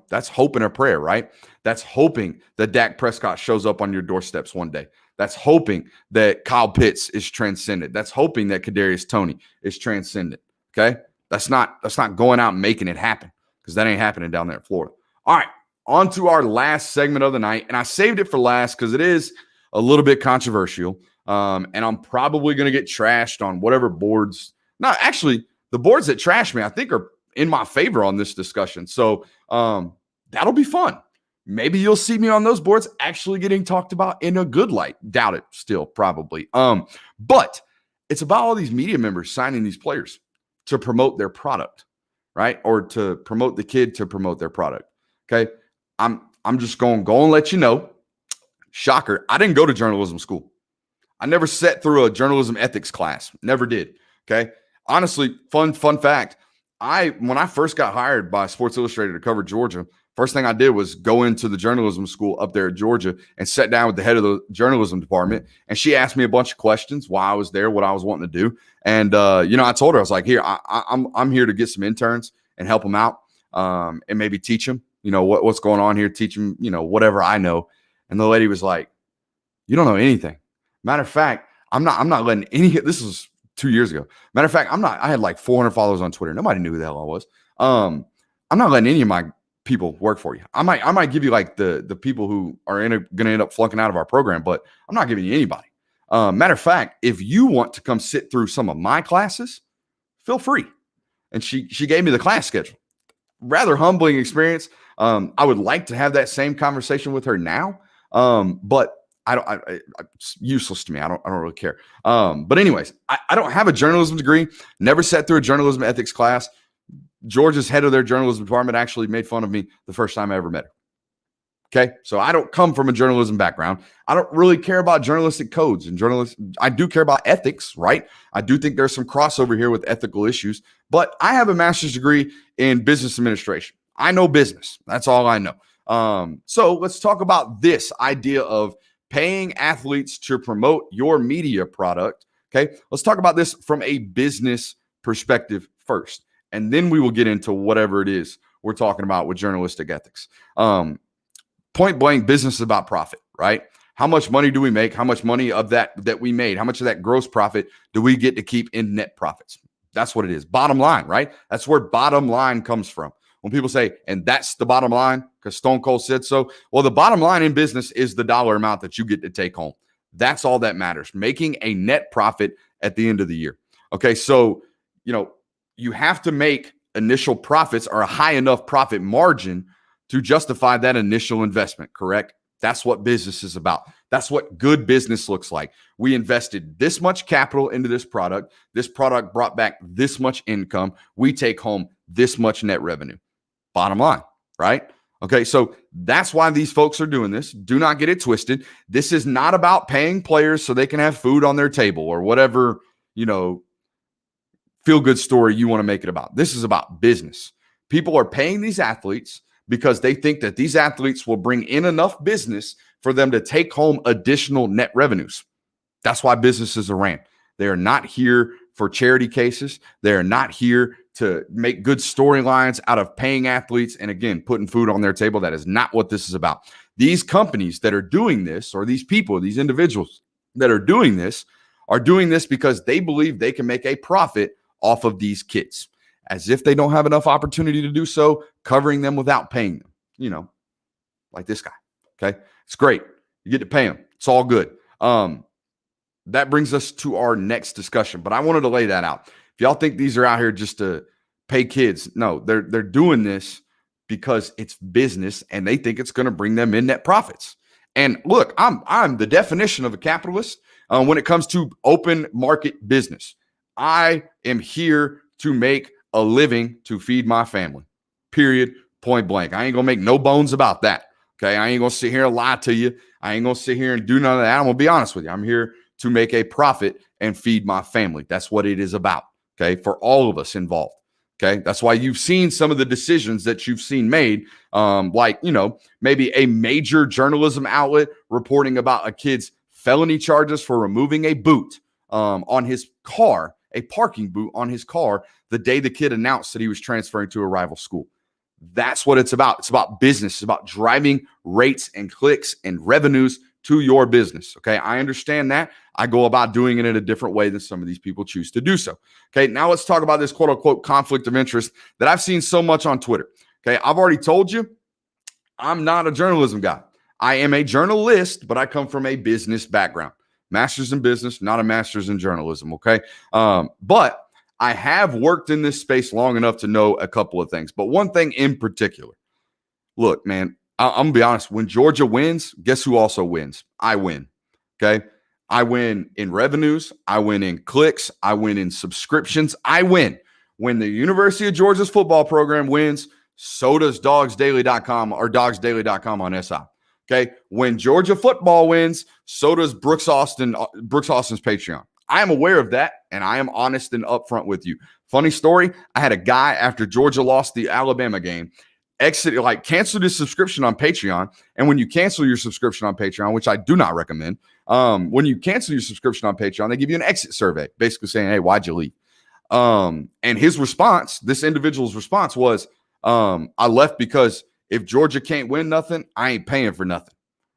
that's hope and a prayer, right? That's hoping that Dak Prescott shows up on your doorsteps one day. That's hoping that Kyle Pitts is transcendent. That's hoping that Kadarius Toney is transcendent, okay? That's not going out and making it happen, because that ain't happening down there in Florida. All right, on to our last segment of the night, and I saved it for last because it is a little bit controversial, and I'm probably going to get trashed on whatever boards. No, actually, the boards that trash me, I think, are in my favor on this discussion. So that'll be fun. Maybe you'll see me on those boards actually getting talked about in a good light. Doubt it still, probably. But it's about all these media members signing these players to promote their product, right? Or to promote the kid to promote their product. Okay. I'm just going to let you know. Shocker. I didn't go to journalism school. I never sat through a journalism ethics class. Never did. Okay. Honestly, fun fact. When I first got hired by Sports Illustrated to cover Georgia, first thing I did was go into the journalism school up there at Georgia and sat down with the head of the journalism department. And she asked me a bunch of questions why I was there, what I was wanting to do. And, I told her, I was like, here, I'm here to get some interns and help them out, and maybe teach them, what's going on here, teach them, whatever I know. And the lady was like, you don't know anything. Matter of fact, I'm not letting this was 2 years ago. Matter of fact, I had like 400 followers on Twitter. Nobody knew who the hell I was. I'm not letting any of my people work for you. I might give you like the people who are going to end up flunking out of our program, but I'm not giving you anybody. Matter of fact, if you want to come sit through some of my classes, feel free. And she gave me the class schedule. Rather humbling experience. I would like to have that same conversation with her now. But it's useless to me. I don't really care. But anyways, I don't have a journalism degree. Never sat through a journalism ethics class. Georgia's head of their journalism department actually made fun of me the first time I ever met her. Okay. So I don't come from a journalism background. I don't really care about journalistic codes and I do care about ethics, right? I do think there's some crossover here with ethical issues, but I have a master's degree in business administration. I know business. That's all I know. So let's talk about this idea of paying athletes to promote your media product. Okay. Let's talk about this from a business perspective first, and then we will get into whatever it is we're talking about with journalistic ethics. Point blank, business is about profit, right? How much money do we make? How much money of that we made? How much of that gross profit do we get to keep in net profits? That's what it is. Bottom line, right? That's where bottom line comes from. When people say, and that's the bottom line because Stone Cold said so. Well, the bottom line in business is the dollar amount that you get to take home. That's all that matters. Making a net profit at the end of the year. Okay. So, you have to make initial profits or a high enough profit margin to justify that initial investment, correct? That's what business is about. That's what good business looks like. We invested this much capital into this product. This product brought back this much income. We take home this much net revenue. Bottom line, right? Okay, so that's why these folks are doing this. Do not get it twisted. This is not about paying players so they can have food on their table or whatever, feel-good story you want to make it about. This is about business. People are paying these athletes because they think that these athletes will bring in enough business for them to take home additional net revenues. That's why businesses are ran. They are not here for charity cases. They are not here to make good storylines out of paying athletes and, again, putting food on their table. That is not what this is about. These companies that are doing this, or these people, these individuals that are doing this because they believe they can make a profit off of these kids, as if they don't have enough opportunity to do so, covering them without paying them, like this guy. Okay. It's great. You get to pay them. It's all good. That brings us to our next discussion, but I wanted to lay that out. If y'all think these are out here just to pay kids, no, they're doing this because it's business and they think it's going to bring them in net profits. And look, I'm the definition of a capitalist when it comes to open market business. I am here to make a living to feed my family, period, point blank. I ain't going to make no bones about that. Okay. I ain't going to sit here and lie to you. I ain't going to sit here and do none of that. I'm going to be honest with you. I'm here to make a profit and feed my family. That's what it is about, okay, for all of us involved. Okay, that's why you've seen some of the decisions that you've seen made, like, maybe a major journalism outlet reporting about a kid's felony charges for removing a boot on his car, a parking boot on his car, the day the kid announced that he was transferring to a rival school. That's what it's about. It's about business. It's about driving rates and clicks and revenues to your business. Okay, I understand that. I go about doing it in a different way than some of these people choose to do so. Okay, now let's talk about this quote unquote conflict of interest that I've seen so much on Twitter. Okay, I've already told you I'm not a journalism guy. I am a journalist, but I come from a business background. Master's in business, not a master's in journalism. Okay, but I have worked in this space long enough to know a couple of things. But one thing in particular, look, man, I'm going to be honest. When Georgia wins, guess who also wins? I win. Okay. I win in revenues. I win in clicks. I win in subscriptions. I win. When the University of Georgia's football program wins, so does dogsdaily.com or dogsdaily.com on SI. Okay. When Georgia football wins, so does Brooks Austin's Patreon. I am aware of that, and I am honest and upfront with you. Funny story. I had a guy after Georgia lost the Alabama game canceled his subscription on Patreon. And when you cancel your subscription on Patreon, which I do not recommend, when you cancel your subscription on Patreon, they give you an exit survey, basically saying, hey, why'd you leave? And his response, this individual's response was, I left because if Georgia can't win nothing, I ain't paying for nothing.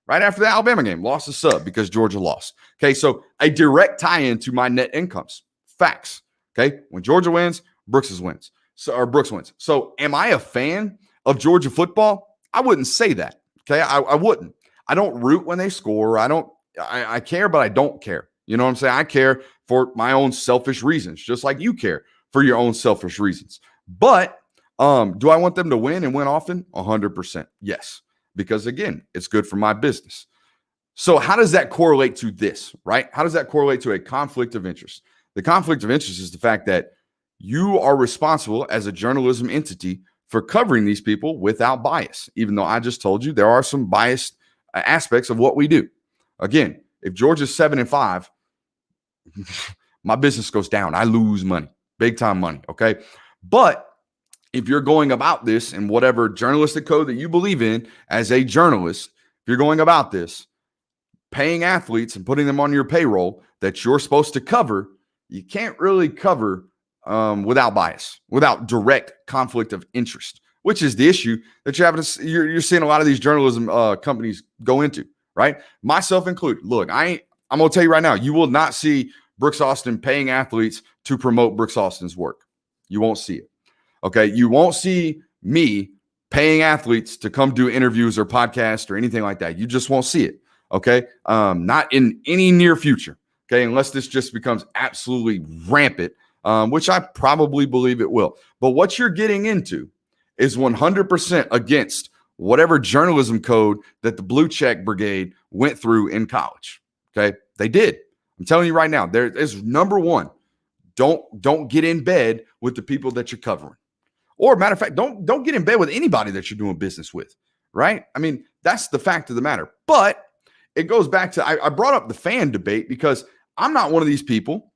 Right after the Alabama game, lost a sub because Georgia lost. Okay, so a direct tie-in to my net incomes. Facts. Okay, when Georgia wins, Brooks wins. So am I a fan of Georgia football? I wouldn't say that. Okay, I wouldn't. I don't root when they score. I care, but I don't care. You know what I'm saying? I care for my own selfish reasons, just like you care for your own selfish reasons. But do I want them to win and win often? 100%. Yes. Because again, it's good for my business. So how does that correlate to this, right? How does that correlate to a conflict of interest? The conflict of interest is the fact that you are responsible as a journalism entity for covering these people without bias, even though I just told you there are some biased aspects of what we do. Again, if Georgia's 7-5, my business goes down. I lose money, big time money, okay? But if you're going about this in whatever journalistic code that you believe in as a journalist, if you're going about this, paying athletes and putting them on your payroll that you're supposed to cover, you can't really cover without bias, without direct conflict of interest, which is the issue that you're seeing a lot of these journalism companies go into, right? Myself included. Look, I'm going to tell you right now, you will not see Brooks Austin paying athletes to promote Brooks Austin's work. You won't see it. Okay, you won't see me paying athletes to come do interviews or podcasts or anything like that. You just won't see it. Okay, not in any near future. Okay, unless this just becomes absolutely rampant, which I probably believe it will. But what you're getting into is 100% against whatever journalism code that the Blue Check Brigade went through in college. Okay, they did. I'm telling you right now, there is number one. Don't get in bed with the people that you're covering. Or matter of fact, don't get in bed with anybody that you're doing business with, right? I mean, that's the fact of the matter. But it goes back to, I brought up the fan debate because I'm not one of these people.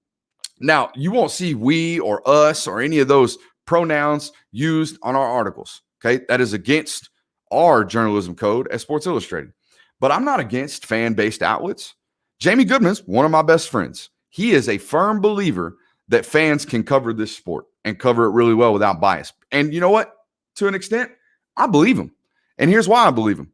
Now, you won't see we or us or any of those pronouns used on our articles, okay? That is against our journalism code at Sports Illustrated. But I'm not against fan-based outlets. Jamie Goodman's one of my best friends. He is a firm believer that fans can cover this sport and cover it really well without bias. And you know what? To an extent, I believe him. And here's why I believe him.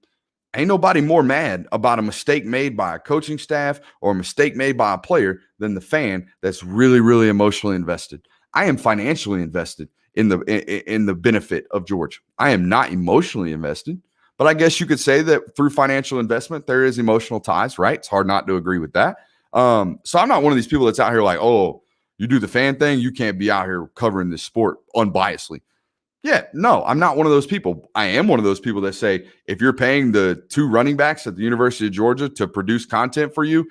Ain't nobody more mad about a mistake made by a coaching staff or a mistake made by a player than the fan that's really, really emotionally invested. I am financially invested in the benefit of Georgia. I am not emotionally invested, but I guess you could say that through financial investment, there is emotional ties, right? It's hard not to agree with that. So I'm not one of these people that's out here like, oh, you do the fan thing, you can't be out here covering this sport unbiasedly. Yeah, no, I'm not one of those people. I am one of those people that say, if you're paying the two running backs at the University of Georgia to produce content for you,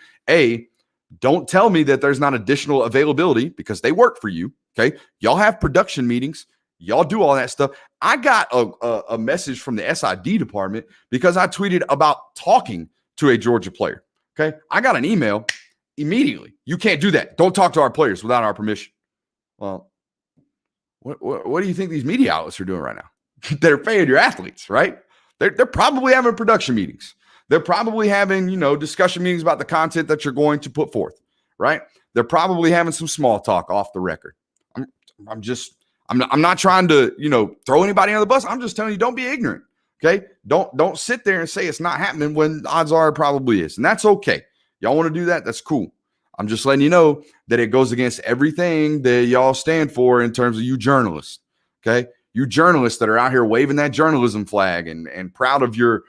don't tell me that there's not additional availability because they work for you, okay? Y'all have production meetings. Y'all do all that stuff. I got a message from the SID department because I tweeted about talking to a Georgia player, okay? I got an email immediately. You can't do that. Don't talk to our players without our permission. Well, what do you think these media outlets are doing right now? They're paying your athletes, right? They're probably having production meetings. They're probably having, discussion meetings about the content that you're going to put forth, right? They're probably having some small talk off the record. I'm not trying to, throw anybody on the bus. I'm just telling you, don't be ignorant. Okay. Don't sit there and say it's not happening when odds are it probably is. And that's okay. Y'all want to do that? That's cool. I'm just letting you know that it goes against everything that y'all stand for in terms of you journalists. Okay. You journalists that are out here waving that journalism flag and proud of your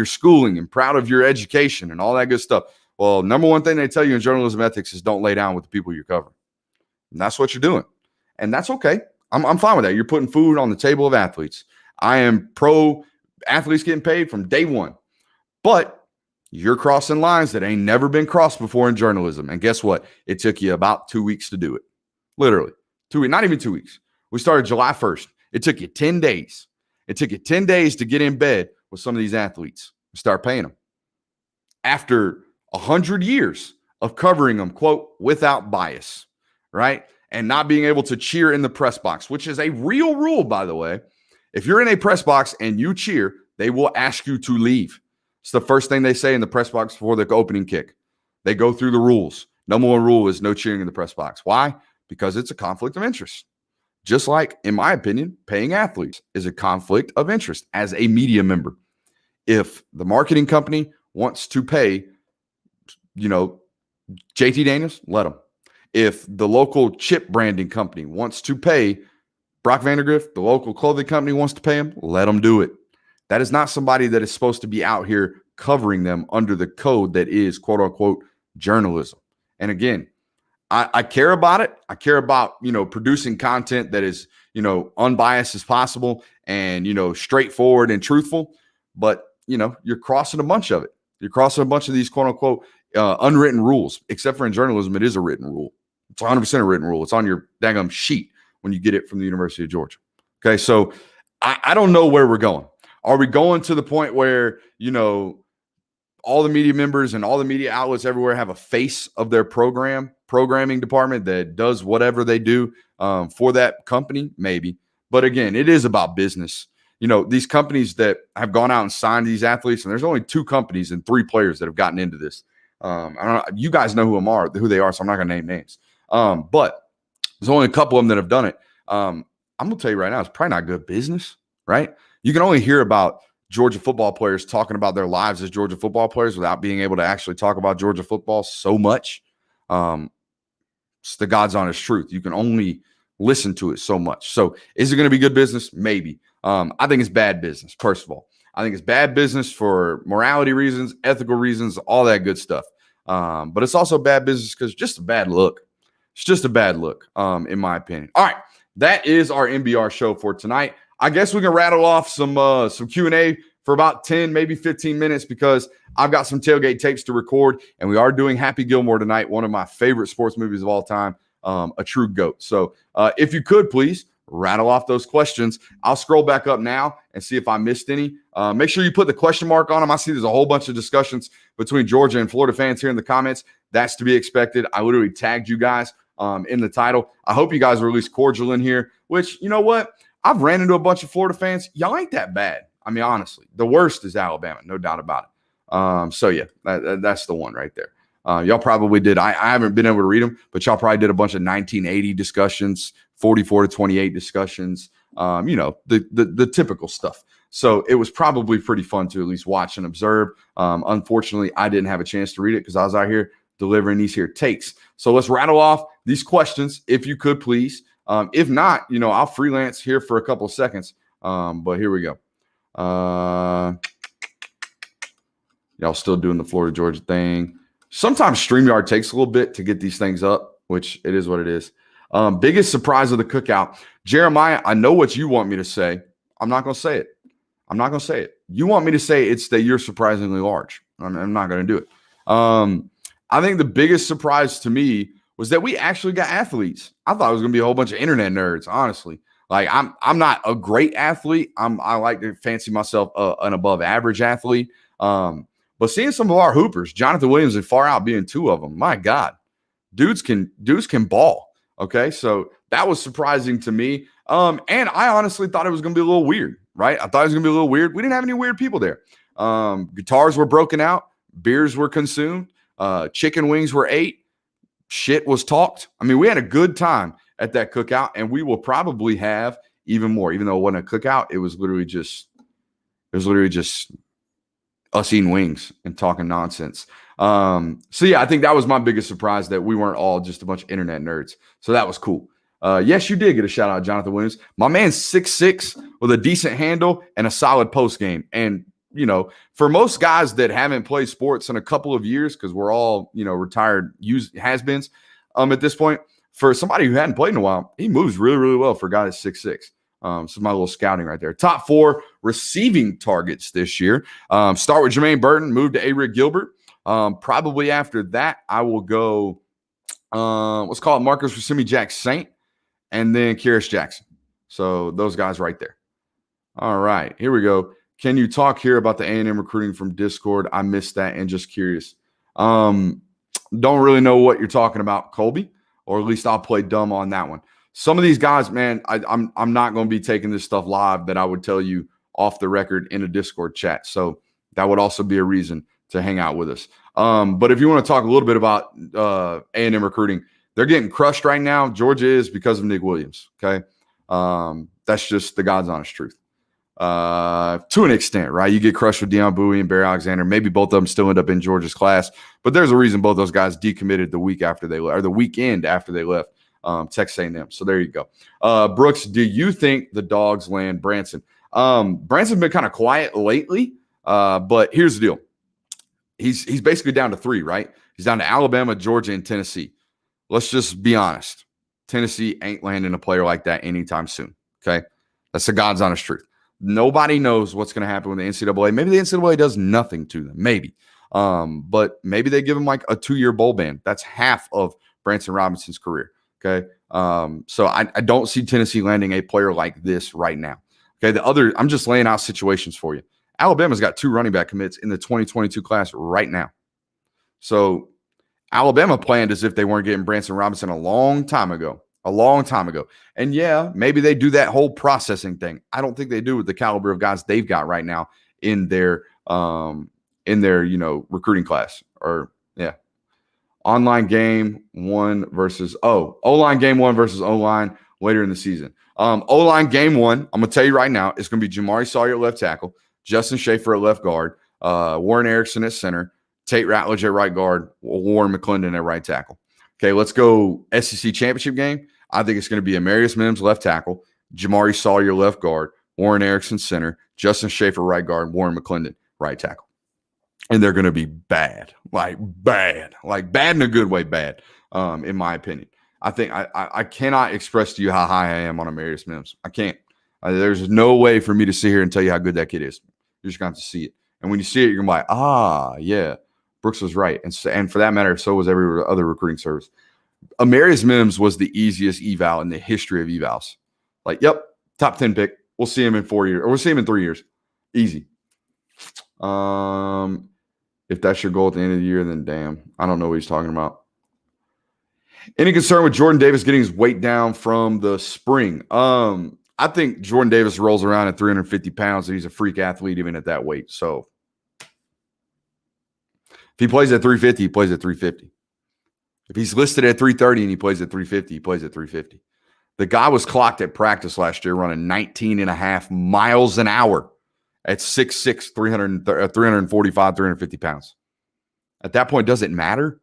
schooling and proud of your education and all that good stuff. Well, number one thing they tell you in journalism ethics is don't lay down with the people you're covering. And that's what you're doing. And that's okay. I'm fine with that. You're putting food on the table of athletes. I am pro athletes getting paid from day one. But you're crossing lines that ain't never been crossed before in journalism. And guess what? It took you about 2 weeks to do it. Literally. 2 weeks, not even 2 weeks. We started July 1st. It took you 10 days. It took you 10 days to get in bed with some of these athletes and start paying them. After 100 years of covering them, quote, without bias, right? And not being able to cheer in the press box, which is a real rule, by the way. If you're in a press box and you cheer, they will ask you to leave. It's the first thing they say in the press box before the opening kick. They go through the rules. Number one rule is no cheering in the press box. Why? Because it's a conflict of interest. Just like, in my opinion, paying athletes is a conflict of interest as a media member. If the marketing company wants to pay, JT Daniels, let them. If the local chip branding company wants to pay Brock Vandergrift, the local clothing company wants to pay him, let them do it. That is not somebody that is supposed to be out here covering them under the code that is, quote unquote, journalism. And again, I care about it. I care about, producing content that is, unbiased as possible and, straightforward and truthful. But, you're crossing a bunch of it. You're crossing a bunch of these, quote unquote, unwritten rules, except for in journalism, it is a written rule. It's 100% a written rule. It's on your daggum sheet when you get it from the University of Georgia. Okay. So I don't know where we're going. Are we going to the point where, all the media members and all the media outlets everywhere have a face of their programming department that does whatever they do for that company? Maybe. But again, it is about business. These companies that have gone out and signed these athletes, and there's only 2 companies and 3 players that have gotten into this. I don't know. You guys know who they are, so I'm not going to name names. But there's only a couple of them that have done it. I'm going to tell you right now, it's probably not good business, right? You can only hear about Georgia football players talking about their lives as Georgia football players without being able to actually talk about Georgia football so much. It's the God's honest truth. You can only listen to it so much. So is it going to be good business? Maybe. I think it's bad business, first of all. I think it's bad business for morality reasons, ethical reasons, all that good stuff. But it's also bad business because it's just a bad look. It's just a bad look, in my opinion. All right. That is our NBR show for tonight. I guess we can rattle off some Q&A for about 10, maybe 15 minutes because I've got some tailgate tapes to record, and we are doing Happy Gilmore tonight, one of my favorite sports movies of all time, a true GOAT. So if you could, please rattle off those questions. I'll scroll back up now and see if I missed any. Make sure you put the question mark on them. I see there's a whole bunch of discussions between Georgia and Florida fans here in the comments. That's to be expected. I literally tagged you guys in the title. I hope you guys are at least cordial in here, which, you know what? I've ran into a bunch of Florida fans. Y'all ain't that bad. I mean, honestly, the worst is Alabama, no doubt about it. So, yeah, that's the one right there. Y'all probably did. I haven't been able to read them, but y'all probably did a bunch of 1980 discussions, 44-28 discussions, the typical stuff. So it was probably pretty fun to at least watch and observe. Unfortunately, I didn't have a chance to read it because I was out here delivering these here takes. So let's rattle off these questions, if you could, please. If not, I'll freelance here for a couple of seconds. But here we go. Y'all still doing the Florida Georgia thing. Sometimes StreamYard takes a little bit to get these things up, which it is what it is. Biggest surprise of the cookout. Jeremiah, I know what you want me to say. I'm not going to say it. I'm not going to say it. You want me to say it's that you're surprisingly large. I'm not going to do it. I think the biggest surprise to me was that we actually got athletes. I thought it was going to be a whole bunch of internet nerds, honestly. Like, I'm not a great athlete. I like to fancy myself an above average athlete. But seeing some of our hoopers, Jonathan Williams and Far Out being two of them, my God, dudes can ball. Okay, so that was surprising to me. And I honestly thought it was going to be a little weird, right? I thought it was going to be a little weird. We didn't have any weird people there. Guitars were broken out, beers were consumed, chicken wings were ate, shit was talked. I mean, we had a good time at that cookout, and we will probably have even more. Even though it wasn't a cookout, it was literally just us eating wings and talking nonsense. So yeah, I think that was my biggest surprise, that we weren't all just a bunch of internet nerds. So that was cool. Yes, you did get a shout out, Jonathan Williams. My man's 6'6" with a decent handle and a solid post game. And you know, for most guys that haven't played sports in a couple of years, because we're all, you know, retired has-beens at this point, for somebody who hadn't played in a while, he moves really, really well for a guy that's 6'6". So my little scouting right there. Top 4 receiving targets this year. Start with Jermaine Burton, move to A-Rick Gilbert. Probably after that, I will go, let's call it Marcus Rasimi-Jack-Saint, and then Kyrus Jackson. So those guys right there. All right, here we go. Can you talk here about the A&M recruiting from Discord? I missed that and just curious. Don't really know what you're talking about, Colby, or at least I'll play dumb on that one. Some of these guys, man, I'm not going to be taking this stuff live that I would tell you off the record in a Discord chat. So that would also be a reason to hang out with us. But if you want to talk a little bit about A&M recruiting, they're getting crushed right now. Georgia is, because of Nick Williams. Okay. That's just the God's honest truth. To an extent, right? You get crushed with Deion Bowie and Barry Alexander. Maybe both of them still end up in Georgia's class, but there's a reason both those guys decommitted the week after they left, or the weekend after they left Texas A&M. So there you go. Brooks, do you think the Dogs land Branson? Branson's been kind of quiet lately, but here's the deal. He's basically down to 3, right? He's down to Alabama, Georgia, and Tennessee. Let's just be honest. Tennessee ain't landing a player like that anytime soon. Okay, that's the God's honest truth. Nobody knows what's going to happen with the NCAA. Maybe the NCAA does nothing to them. Maybe. But maybe they give him like a 2-year bowl ban. That's half of Branson Robinson's career. Okay. So I don't see Tennessee landing a player like this right now. Okay. I'm just laying out situations for you. Alabama's got 2 running back commits in the 2022 class right now. So Alabama planned as if they weren't getting Branson Robinson a long time ago. And yeah, maybe they do that whole processing thing. I don't think they do with the caliber of guys they've got right now in their recruiting class. Or yeah. O-line game 1 versus O-line later in the season. O-line game 1, I'm going to tell you right now, it's going to be Jamari Sawyer at left tackle, Justin Schaefer at left guard, Warren Erickson at center, Tate Ratledge at right guard, Warren McClendon at right tackle. Okay, let's go SEC championship game. I think it's going to be Amarius Mims left tackle, Jamari Sawyer left guard, Warren Erickson center, Justin Schaefer right guard, Warren McClendon right tackle. And they're going to be bad in a good way, bad, in my opinion. I think I cannot express to you how high I am on Amarius Mims. I can't. There's no way for me to sit here and tell you how good that kid is. You're just going to have to see it. And when you see it, you're going to be like, yeah, Brooks was right. And for that matter, so was every other recruiting service. Amarius Mims was the easiest eval in the history of evals. Like, yep, top 10 pick. We'll see him in 4 years, or we'll see him in 3 years. Easy. If that's your goal at the end of the year, then damn, I don't know what he's talking about. Any concern with Jordan Davis getting his weight down from the spring? I think Jordan Davis rolls around at 350 pounds and he's a freak athlete even at that weight. So if he plays at 350, he plays at 350. If he's listed at 330 and he plays at 350, he plays at 350. The guy was clocked at practice last year running 19.5 miles an hour at 6'6", 345, 350 pounds. At that point, does it matter?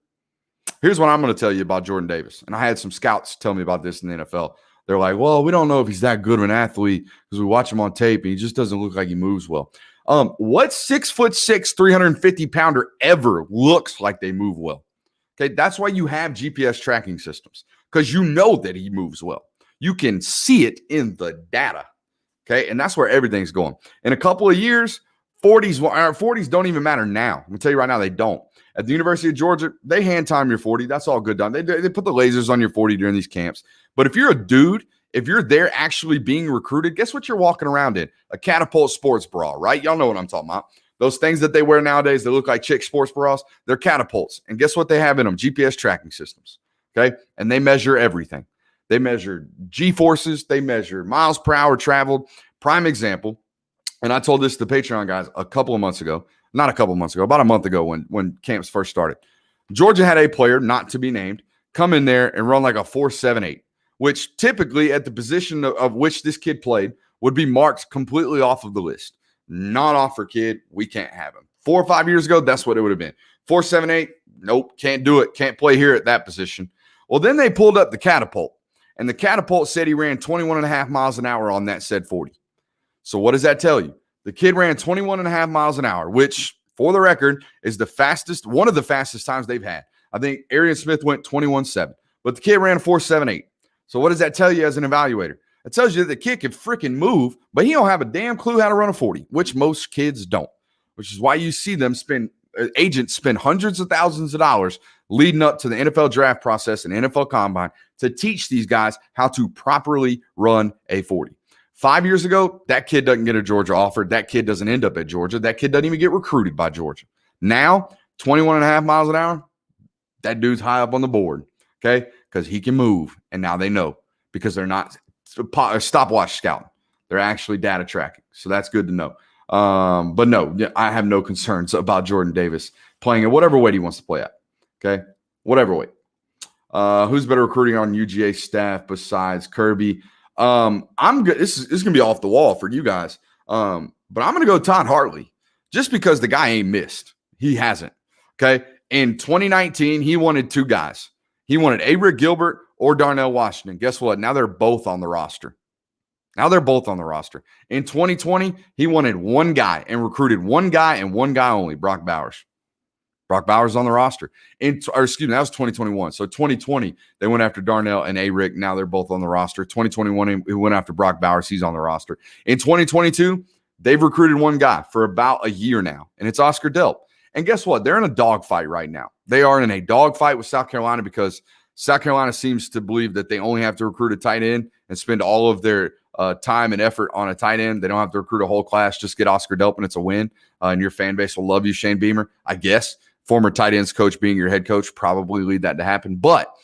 Here's what I'm going to tell you about Jordan Davis. And I had some scouts tell me about this in the NFL. They're like, well, we don't know if he's that good of an athlete because we watch him on tape and he just doesn't look like he moves well. What 6'6", 350-pounder ever looks like they move well? Okay, that's why you have GPS tracking systems, because you know that he moves well. You can see it in the data. Okay, and that's where everything's going. In a couple of years, 40s don't even matter now. I'm going to tell you right now, they don't. At the University of Georgia, they hand time your 40. That's all good done. They put the lasers on your 40 during these camps. But if you're a dude, if you're there actually being recruited, guess what you're walking around in? A Catapult sports bra, right? Y'all know what I'm talking about. Those things that they wear nowadays, they look like chick sports bras, they're catapults. And guess what they have in them? GPS tracking systems. Okay. And they measure everything. They measure G-forces. They measure miles per hour traveled. Prime example. And I told this to the Patreon guys a couple of months ago. Not a couple of months ago, about a month ago when camps first started. Georgia had a player, not to be named, come in there and run like a 4.78, which typically at the position of which this kid played would be marked completely off of the list. Not off for kid. We can't have him. 4 or 5 years ago, that's what it would have been. 4.78, nope, can't do it. Can't play here at that position. Well, then they pulled up the catapult, and the catapult said he ran 21 and a half miles an hour on that said 40. So what does that tell you? The kid ran 21 and a half miles an hour, which for the record is the fastest, one of the fastest times they've had. I think Arian Smith went 21.7, but the kid ran a 4.78. So what does that tell you as an evaluator? It tells you that the kid can freaking move, but he don't have a damn clue how to run a 40, which most kids don't, which is why you see them agents spend hundreds of thousands of dollars leading up to the NFL draft process and NFL combine to teach these guys how to properly run a 40. 5 years ago, that kid doesn't get a Georgia offer. That kid doesn't end up at Georgia. That kid doesn't even get recruited by Georgia. Now, 21 and a half miles an hour, that dude's high up on the board, okay, because he can move, and now they know because they're not stopwatch scouting. They're actually data tracking, so that's good to know. But no, I have no concerns about Jordan Davis playing at whatever weight he wants to play at, okay, whatever weight. Who's better recruiting on UGA staff besides Kirby? I'm good. This is gonna be off the wall for you guys. But I'm gonna go Todd Hartley just because the guy ain't missed. He hasn't. Okay. In 2019, he wanted two guys. He wanted Rick Gilbert or Darnell Washington. Guess what? Now they're both on the roster. In 2020, he wanted one guy and recruited one guy and one guy only, Brock Bowers. Brock Bowers on the roster. That was 2021. So 2020, they went after Darnell and Rick. Now they're both on the roster. 2021, he went after Brock Bowers. He's on the roster. In 2022, they've recruited one guy for about a year now, and it's Oscar Delp. And guess what? They're in a dogfight right now. They are in a dogfight with South Carolina because South Carolina seems to believe that they only have to recruit a tight end and spend all of their time and effort on a tight end. They don't have to recruit a whole class. Just get Oscar Delp, and it's a win. And your fan base will love you, Shane Beamer, I guess. Former tight ends coach being your head coach probably lead that to happen. But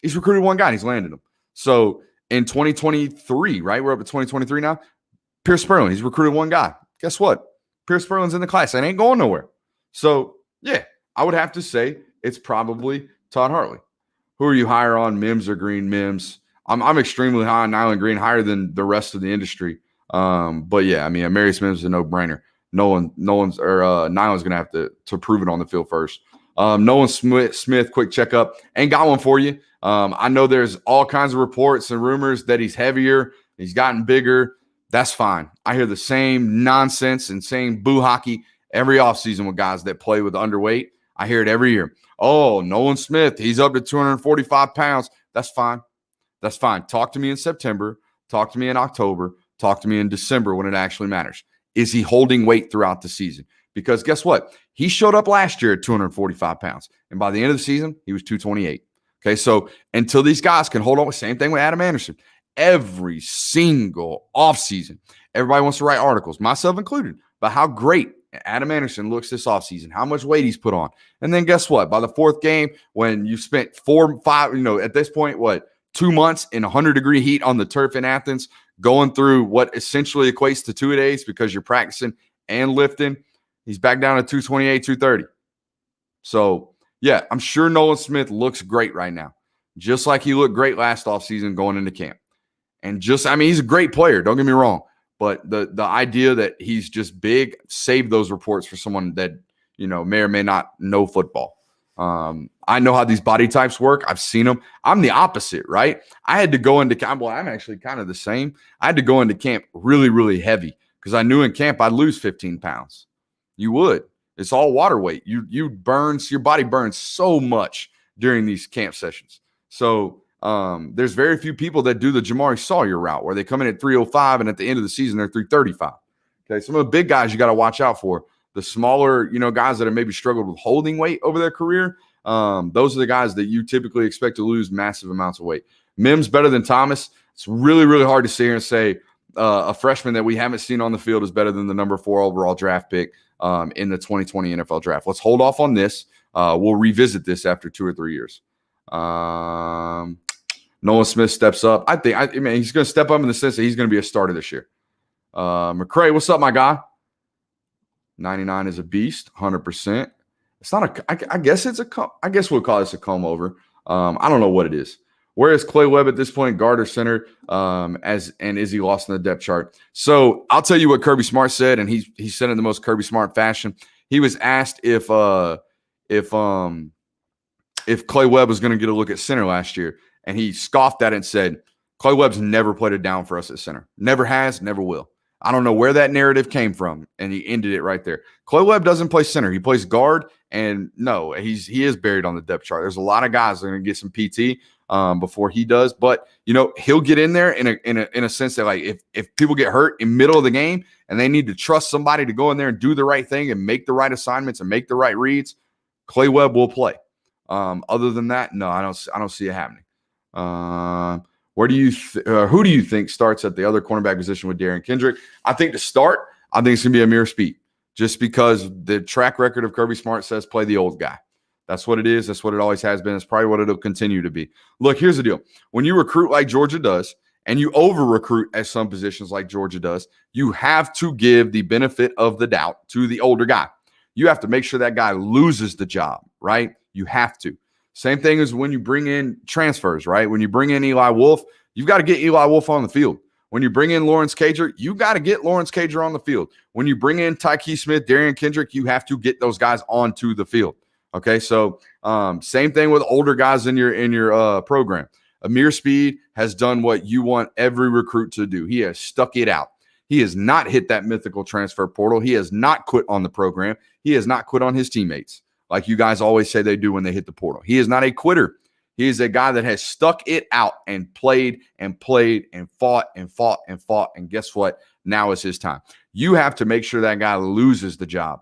he's recruited one guy, and he's landed him. So in 2023, right? We're up at 2023 now. Pierce Spurlin, he's recruited one guy. Guess what? Pierce Spurlin's in the class. And ain't going nowhere. So, yeah, I would have to say it's probably Todd Hartley. Who are you higher on, Mims or Green? Mims. I'm extremely high on Nyland Green, higher than the rest of the industry. But, yeah, I mean, Amarius Mims is a no-brainer. Nyland's going to have to prove it on the field first. Nolan Smith, quick checkup. Ain't got one for you. I know there's all kinds of reports and rumors that he's heavier. He's gotten bigger. That's fine. I hear the same nonsense and same boo hockey every offseason with guys that play with underweight. I hear it every year. Oh, Nolan Smith, he's up to 245 pounds. That's fine. That's fine. Talk to me in September. Talk to me in October. Talk to me in December when it actually matters. Is he holding weight throughout the season? Because guess what? He showed up last year at 245 pounds. And by the end of the season, he was 228. Okay, so until these guys can hold on, same thing with Adam Anderson. Every single offseason, everybody wants to write articles, myself included, about how great Adam Anderson looks this offseason, how much weight he's put on. And then guess what? By the fourth game, when you spent 4, 5, at this point, 2 months in 100-degree heat on the turf in Athens, going through what essentially equates to 2 days because you're practicing and lifting, he's back down to 228, 230. So, yeah, I'm sure Nolan Smith looks great right now, just like he looked great last offseason going into camp. And he's a great player, don't get me wrong. But the idea that he's just big, save those reports for someone that, may or may not know football. I know how these body types work. I've seen them. I'm the opposite, right? I had to go into camp. Well, I'm actually kind of the same. I had to go into camp really, really heavy because I knew in camp I'd lose 15 pounds. You would. It's all water weight. Your body burns so much during these camp sessions. So there's very few people that do the Jamari Sawyer route where they come in at 305 and at the end of the season they're 335. Okay, some of the big guys you got to watch out for. The smaller, guys that have maybe struggled with holding weight over their career, those are the guys that you typically expect to lose massive amounts of weight. Mims better than Thomas. It's really, really hard to sit here and say a freshman that we haven't seen on the field is better than the number 4 overall draft pick. in the 2020 NFL draft. Let's hold off on this. We'll revisit this after 2 or 3 years. Nolan Smith steps up. I mean, he's going to step up in the sense that he's going to be a starter this year. McCray, what's up, my guy? 99 is a beast, 100%. It's not I guess it's I guess we'll call this a comb over. I don't know what it is. Where is Clay Webb at this point, guard or center? And is he lost in the depth chart? So I'll tell you what Kirby Smart said, and he said it in the most Kirby Smart fashion. He was asked if Clay Webb was going to get a look at center last year, and he scoffed at it and said, Clay Webb's never played it down for us at center. Never has, never will. I don't know where that narrative came from, and he ended it right there. Clay Webb doesn't play center. He plays guard, and no, he is buried on the depth chart. There's a lot of guys that are going to get some PT before he does, but he'll get in there in a sense that, like, if people get hurt in middle of the game and they need to trust somebody to go in there and do the right thing and make the right assignments and make the right reads, Clay Webb will play. Other than that, no, I don't see it happening. Who do you think starts at the other cornerback position with Derion Kendrick? I think to start, I think it's going to be Amir Speed, just because the track record of Kirby Smart says play the old guy. That's what it is. That's what it always has been. It's probably what it'll continue to be. Look, here's the deal. When you recruit like Georgia does, and you over-recruit at some positions like Georgia does, you have to give the benefit of the doubt to the older guy. You have to make sure that guy loses the job, right? You have to. Same thing as when you bring in transfers, right? When you bring in Eli Wolf, you've got to get Eli Wolf on the field. When you bring in Lawrence Cager, you got to get Lawrence Cager on the field. When you bring in Tyke Smith, Derion Kendrick, you have to get those guys onto the field. Okay, so same thing with older guys in your program. Amir Speed has done what you want every recruit to do. He has stuck it out. He has not hit that mythical transfer portal. He has not quit on the program. He has not quit on his teammates, like you guys always say they do when they hit the portal. He is not a quitter. He is a guy that has stuck it out and played and played and fought and fought and fought. And guess what? Now is his time. You have to make sure that guy loses the job,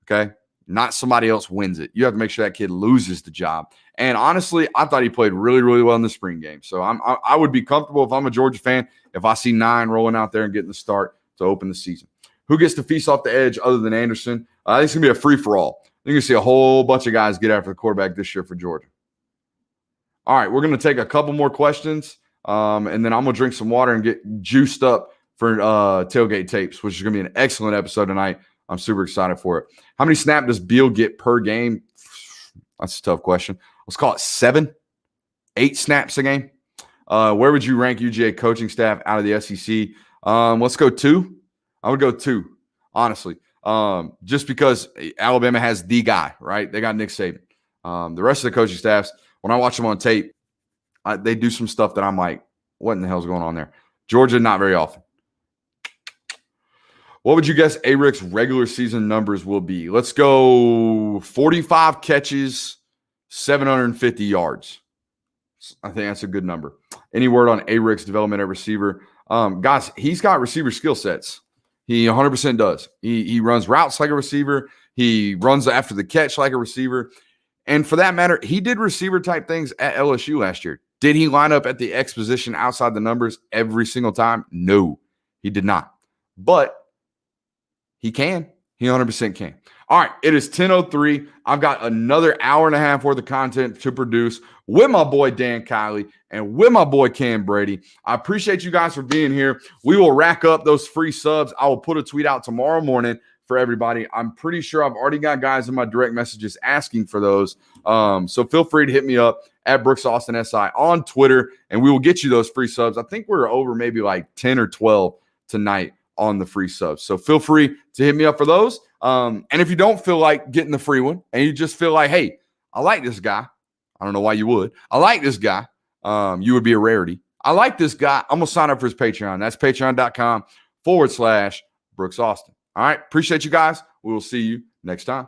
okay? Not somebody else wins it. You have to make sure that kid loses the job. And honestly, I thought he played really, really well in the spring game. So I would be comfortable if I'm a Georgia fan if I see 9 rolling out there and getting the start to open the season. Who gets to feast off the edge other than Anderson? I think it's going to be a free-for-all. You're going to see a whole bunch of guys get after the quarterback this year for Georgia. All right, we're going to take a couple more questions, and then I'm going to drink some water and get juiced up for Tailgate Tapes, which is going to be an excellent episode tonight. I'm super excited for it. How many snaps does Beal get per game? That's a tough question. Let's call it 7, 8 snaps a game. Where would you rank UGA coaching staff out of the SEC? Let's go 2. I would go 2, honestly. Just because Alabama has the guy, right? They got Nick Saban. The rest of the coaching staffs, when I watch them on tape, they do some stuff that I'm like, what in the hell's going on there? Georgia, not very often. What would you guess A-Rick's regular season numbers will be? Let's go 45 catches, 750 yards. I think that's a good number. Any word on A-Rick's development at receiver? Guys, he's got receiver skill sets. He 100% does. He runs routes like a receiver. He runs after the catch like a receiver. And for that matter, he did receiver-type things at LSU last year. Did he line up at the X position outside the numbers every single time? No, he did not. But he can. He 100% can. All right, it is 10:03. I've got another hour and a half worth of content to produce with my boy Dan Kiley and with my boy Cam Brady. I appreciate you guys for being here. We will rack up those free subs. I will put a tweet out tomorrow morning for everybody. I'm pretty sure I've already got guys in my direct messages asking for those. So feel free to hit me up at Brooks Austin SI on Twitter, and we will get you those free subs. I think we're over maybe like 10 or 12 tonight on the free subs. So feel free to hit me up for those. And if you don't feel like getting the free one and you just feel like, hey, I like this guy. I don't know why you would. I like this guy. You would be a rarity. I like this guy. I'm going to sign up for his Patreon. That's patreon.com/Brooks Austin. All right. Appreciate you guys. We will see you next time.